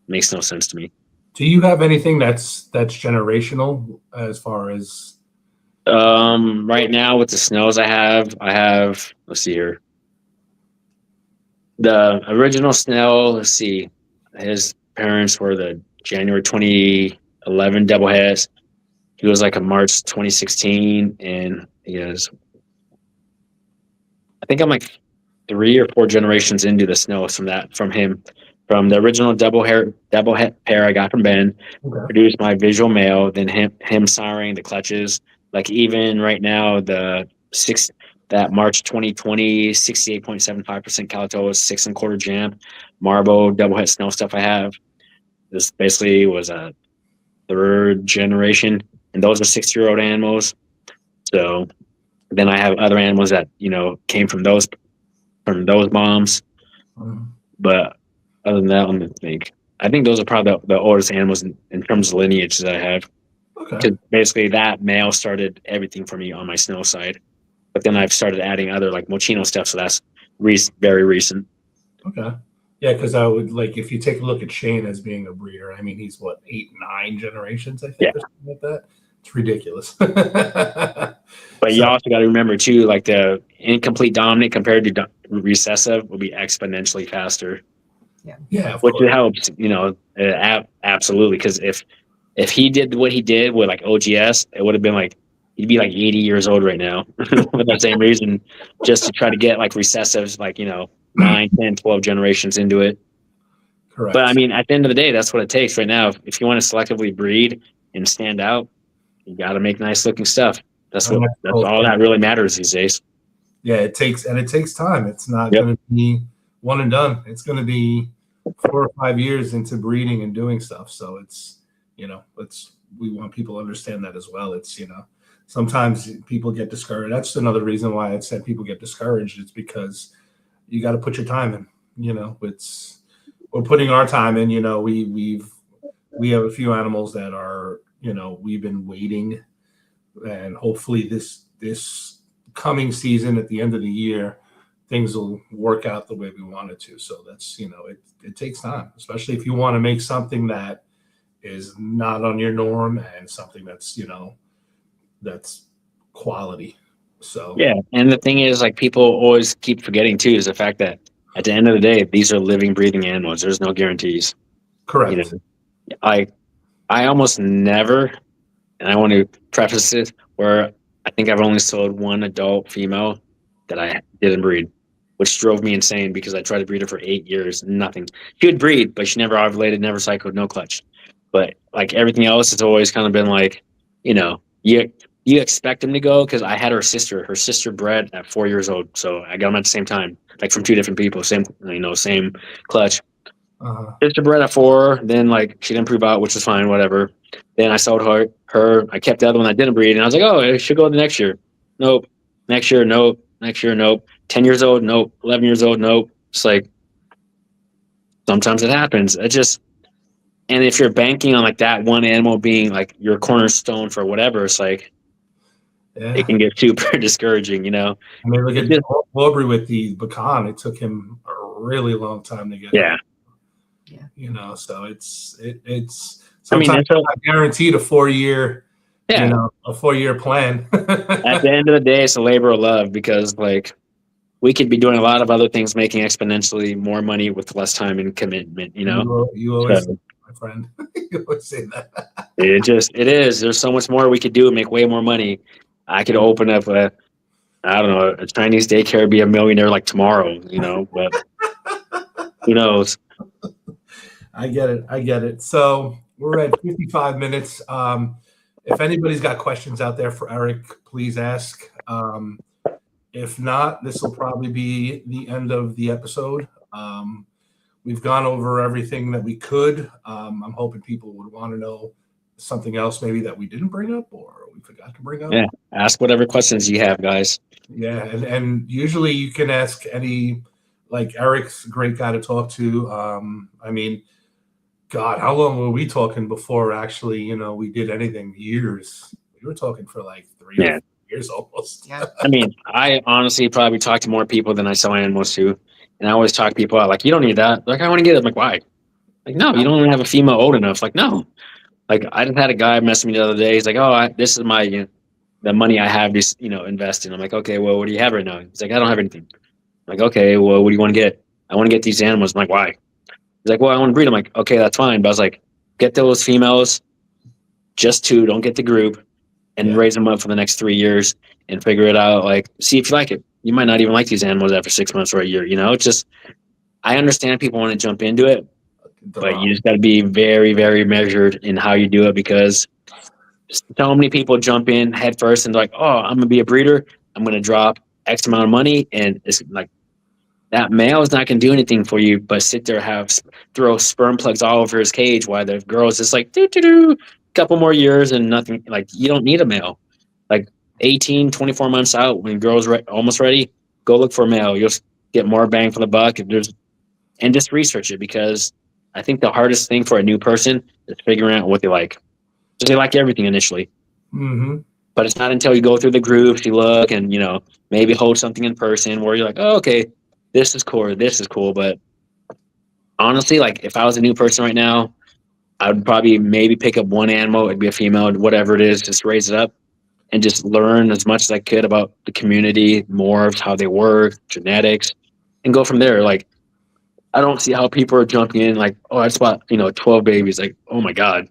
Makes no sense to me. Do you have anything that's generational as far as? Right now with the snows I have, let's see here. The original Snell, let's see, his parents were the January 2011 doubleheads. He was like a March 2016, and he is, I think I'm like 3 or 4 generations into the Snow from him. From the original double head pair I got from Ben, produced my visual male, then him siring the clutches. Like, even right now, that March 2020 68.75% Calato 6 1/4 jam Marbo double head Snow stuff I have. This basically was a 3rd generation, and those are 6-year-old animals. So then I have other animals that came from those moms, but other than that, let me think. I think those are probably the oldest animals in terms of lineage that I have. Okay. Because basically that male started everything for me on my Snow side. But then I've started adding other like Mochino stuff, so that's very recent. Okay. Yeah, because I would like, if you take a look at Shane as being a breeder, I mean, he's what, 8, 9 generations, I think, or something like that. It's ridiculous. But you also got to remember too, like, the incomplete dominant compared to recessive will be exponentially faster. Yeah, which helps, absolutely. Because if he did what he did with like OGS, it would have been like he'd be like 80 years old right now for that same reason, just to try to get like recessives, like 9, 10, 12 generations into it. Correct. But I mean, at the end of the day, that's what it takes right now. If you want to selectively breed and stand out, you got to make nice looking stuff. That's all that really matters these days. Yeah, it takes time. It's not going to be one and done. It's going to be 4 or 5 years into breeding and doing stuff. So it's, we want people to understand that as well. It's, sometimes people get discouraged. That's another reason why I said people get discouraged. It's because you got to put your time in. We're putting our time in. We have a few animals that are, we've been waiting, and hopefully this coming season at the end of the year, things will work out the way we want it to. So that's, it takes time, especially if you want to make something that is not on your norm and something that's, that's quality. So, yeah. And the thing is, like, people always keep forgetting too, is the fact that at the end of the day, these are living, breathing animals. There's no guarantees. Correct. I almost never, and I want to preface this, where I think I've only sold 1 adult female that I didn't breed, which drove me insane because I tried to breed her for 8 years, nothing. She would breed, but she never ovulated, never cycled, no clutch. But like everything else, it's always kind of been like, you expect them to go, because I had her sister bred at 4 years old, so I got them at the same time, like from 2 different people, same clutch. Sister bred at 4, then like she didn't prove out, which was fine, whatever. Then I sold her. I kept the other one that didn't breed, and I was like, oh, it should go the next year. Nope. Next year, nope. Next year, nope. 10 years old, nope. 11 years old, nope. It's like, sometimes it happens. And if you're banking on like that one animal being like your cornerstone for whatever, it's like, it can get super discouraging, I mean, look at Aubrey with the Bacan. It took him a really long time to get. Yeah. So it's. Sometimes I guaranteed a 4-year. A 4-year plan. At the end of the day, it's a labor of love, because like we could be doing a lot of other things, making exponentially more money with less time and commitment. You always, my friend, you always say that. It is. There's so much more we could do and make way more money. I could open up a Chinese daycare, be a millionaire like tomorrow, but who knows? I get it. So we're at 55 minutes. If anybody's got questions out there for Eric, please ask. If not, this will probably be the end of the episode. We've gone over everything that we could. I'm hoping people would want to know something else maybe that we didn't bring up or we forgot to bring up. Yeah, ask whatever questions you have, guys. Yeah, and usually you can ask any, like Eric's a great guy to talk to. I mean, God, how long were we talking before actually, we did anything? Years. We were talking for like 3 or 4 years almost. Yeah. I mean, I honestly probably talk to more people than I sell animals to. And I always talk to people out like, you don't need that. Like, I want to get it. I'm like, why? Like, no, you don't even have a female old enough. Like, no. Like, I just had a guy message me the other day. He's like, oh, this is my, the money I have to, invest in. I'm like, okay, well, what do you have right now? He's like, I don't have anything. I'm like, okay, well, what do you want to get? I want to get these animals. I'm like, why? He's like, well, I want to breed. I'm like, okay, that's fine. But I was like, get those females, just two, don't get the group, and raise them up for the next 3 years and figure it out. Like, see if you like it. You might not even like these animals after 6 months or a year. It's just, I understand people want to jump into it, but you just got to be very, very measured in how you do it, because so many people jump in head first and they're like, oh, I'm going to be a breeder. I'm going to drop X amount of money. And it's like, that male is not going to do anything for you, but sit there, throw sperm plugs all over his cage while the girl's just like, couple more years and nothing. Like, you don't need a male. Like 18, 24 months out, when girl's almost ready, go look for a male. You'll get more bang for the buck. And just research it, because I think the hardest thing for a new person is figuring out what they like. So they like everything initially. Mm-hmm. But it's not until you go through the groups, you look and, maybe hold something in person where you're like, oh, okay, this is cool, or this is cool. But honestly, like, if I was a new person right now, I would probably maybe pick up one animal. It'd be a female, whatever it is, just raise it up and just learn as much as I could about the community, morphs, how they work, genetics, and go from there. Like, I don't see how people are jumping in like, oh, I just bought, 12 babies. Like, oh my God.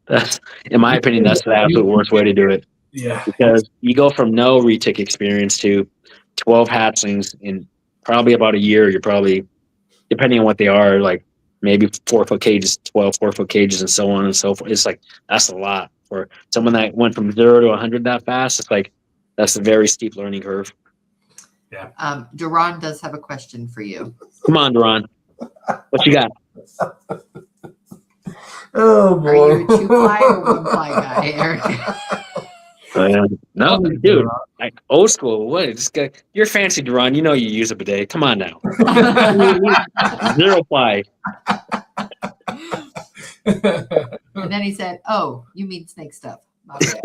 That's, in my opinion, that's the absolute worst way to do it. Yeah. Because you go from no retic experience to 12 hatchlings in probably about a year. You're probably, depending on what they are, like maybe 4-foot cages, 12 4-foot cages, and so on and so forth. It's like, that's a lot for someone that went from 0 to 100 that fast. It's like, that's a very steep learning curve. Yeah. Duran does have a question for you. Come on, Duran. What you got? Oh boy. Are you a 2-ply or 1-ply guy, Eric? No, dude. Like, old school. What? This guy, you're fancy, Duran. You use a bidet. Come on now. 0-ply. And then he said, "Oh, you mean snake stuff." My bad.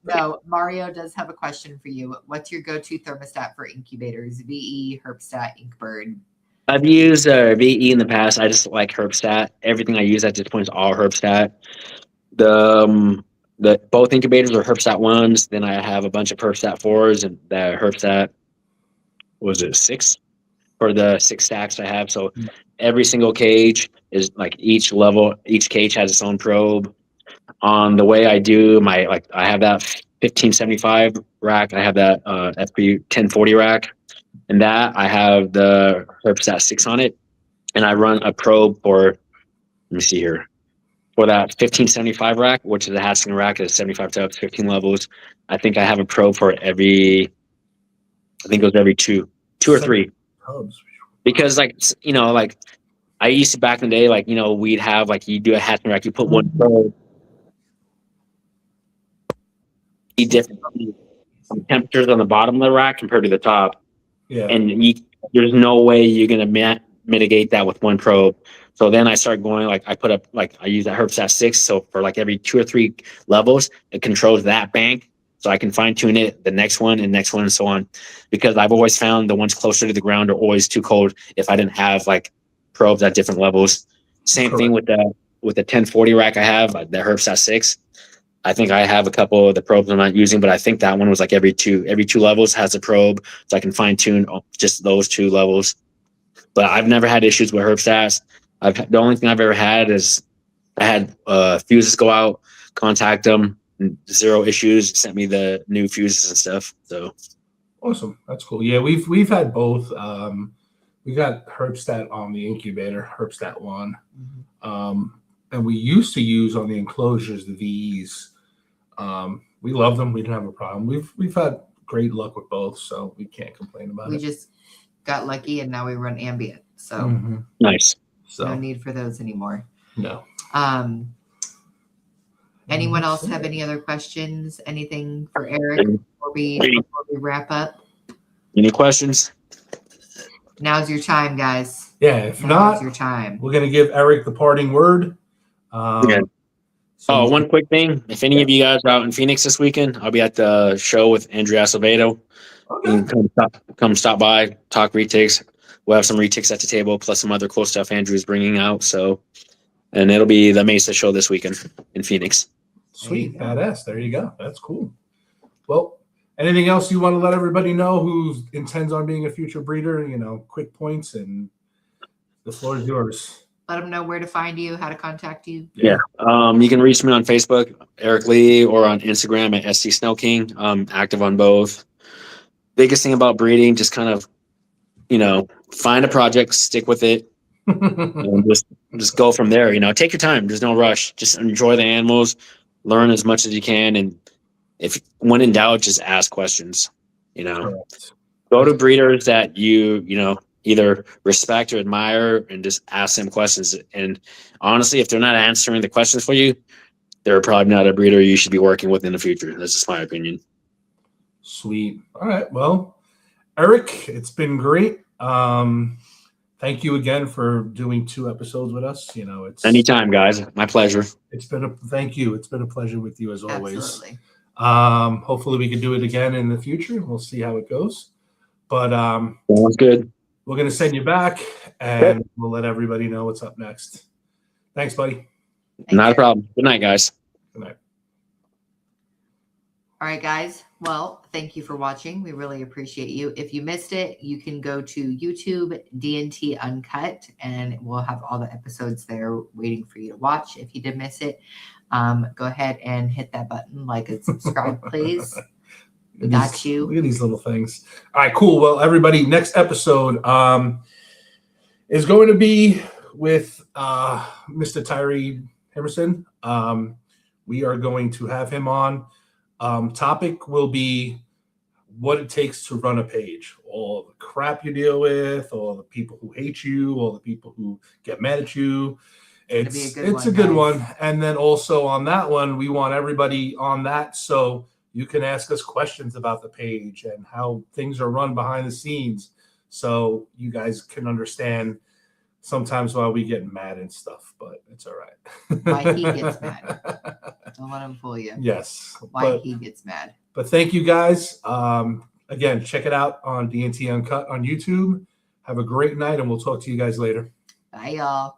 No, Mario does have a question for you. What's your go-to thermostat for incubators? VE, Herbstat, Inkbird. I've used VE in the past. I just like Herbstat. Everything I use at this point is all Herbstat. The both incubators are Herbstat 1s. Then I have a bunch of Herbstat 4s, and the Herbstat, was it 6? For the 6 stacks I have. So every single cage is like, each cage has its own probe. On the way I do I have that 1575 rack. I have that FP 1040 rack, and that I have the Herbstat 6 on it. And I run a probe for, let me see here, for that 1575 rack, which is a hatchling rack, is 75 tubs, 15 levels. I think I have a probe for I think it goes every two or 3. Tubs. Because like I used to back in the day, we'd have you do a hatchling rack, you put one probe, different temperatures on the bottom of the rack compared to the top. Yeah. And there's no way you're going to mitigate that with one probe. So then I started going, I put up, I use that Herbstat 6. So for every 2 or 3 levels, it controls that bank. So I can fine tune it, the next one and so on. Because I've always found the ones closer to the ground are always too cold if I didn't have probes at different levels. Same thing with the 1040 rack I have, the Herbstat 6. I think I have a couple of the probes I'm not using, but I think that one was every two levels has a probe, so I can fine tune just those 2 levels. But I've never had issues with Herbstats. The only thing I've ever had is I had fuses go out, contact them, 0 issues. Sent me the new fuses and stuff. So awesome, that's cool. Yeah, we've had both. We got Herbstat on the incubator, Herbstat 1, and we used to use on the enclosures the VEs. We love them. We didn't have a problem. We've had great luck with both, so we can't complain about We it. just got lucky, and now we run ambient, so Mhm. Nice. So no need for those anymore. no. Anyone That's else have it. any other questions? Anything for Eric before we wrap up? Any questions? Now's your time, guys. Yeah, if Now's not, your time. we're gonna give Eric the parting word. Yeah. So Oh, you one can- quick thing. If any of you guys are out in Phoenix this weekend, I'll be at the show with Andrea Acevedo. You okay. can come stop by, talk retakes. We'll have some retakes at the table, plus some other cool stuff Andrew's bringing out. So, and it'll be the Mesa show this weekend in Phoenix. Sweet, There you go. badass. There you go. That's cool. Well, anything else you want to let everybody know who intends on being a future breeder? You know, quick points, and the floor is yours. Let them know where to find you, how to contact you. Yeah. You can reach me on Facebook, Eric Lee, or on Instagram at SC Snow King. I'm active on both. Biggest thing about breeding, just kind of, find a project, stick with it, and just go from there. Take your time. There's no rush. Just enjoy the animals, learn as much as you can, and if when in doubt, just ask questions. Correct. Go to breeders that you either respect or admire, and just ask them questions. And honestly, if they're not answering the questions for you, they're probably not a breeder you should be working with in the future. That's just my opinion. Sweet. All right. Well, Eric, it's been great. Thank you again for doing 2 episodes with us. It's Anytime, guys. My pleasure. Thank you. It's been a pleasure with you as always. Absolutely. Hopefully we can do it again in the future. We'll see how it goes. But Sounds good. we're gonna send you back, and we'll let everybody know what's up next. Thanks, buddy. Not a problem. Good night, guys. Good night. All right, guys. Well, thank you for watching. We really appreciate you. If you missed it, you can go to YouTube, DNT Uncut, and we'll have all the episodes there waiting for you to watch. If you did miss it, go ahead and hit that button, like and subscribe, please. We got you. Look at these little things. All right, cool. Well, everybody, next episode is going to be with Mr. Tyree Emerson. We are going to have him on. Topic will be what it takes to run a page. All the crap you deal with, all the people who hate you, all the people who get mad at you. It's a good one. And then also on that one, we want everybody on that so you can ask us questions about the page and how things are run behind the scenes, so you guys can understand sometimes why we get mad and stuff, but it's all right. Why he gets mad. Don't let him fool you. Yes. Why he gets mad. But thank you guys. Again, check it out on DNT Uncut on YouTube. Have a great night, and we'll talk to you guys later. Bye, y'all.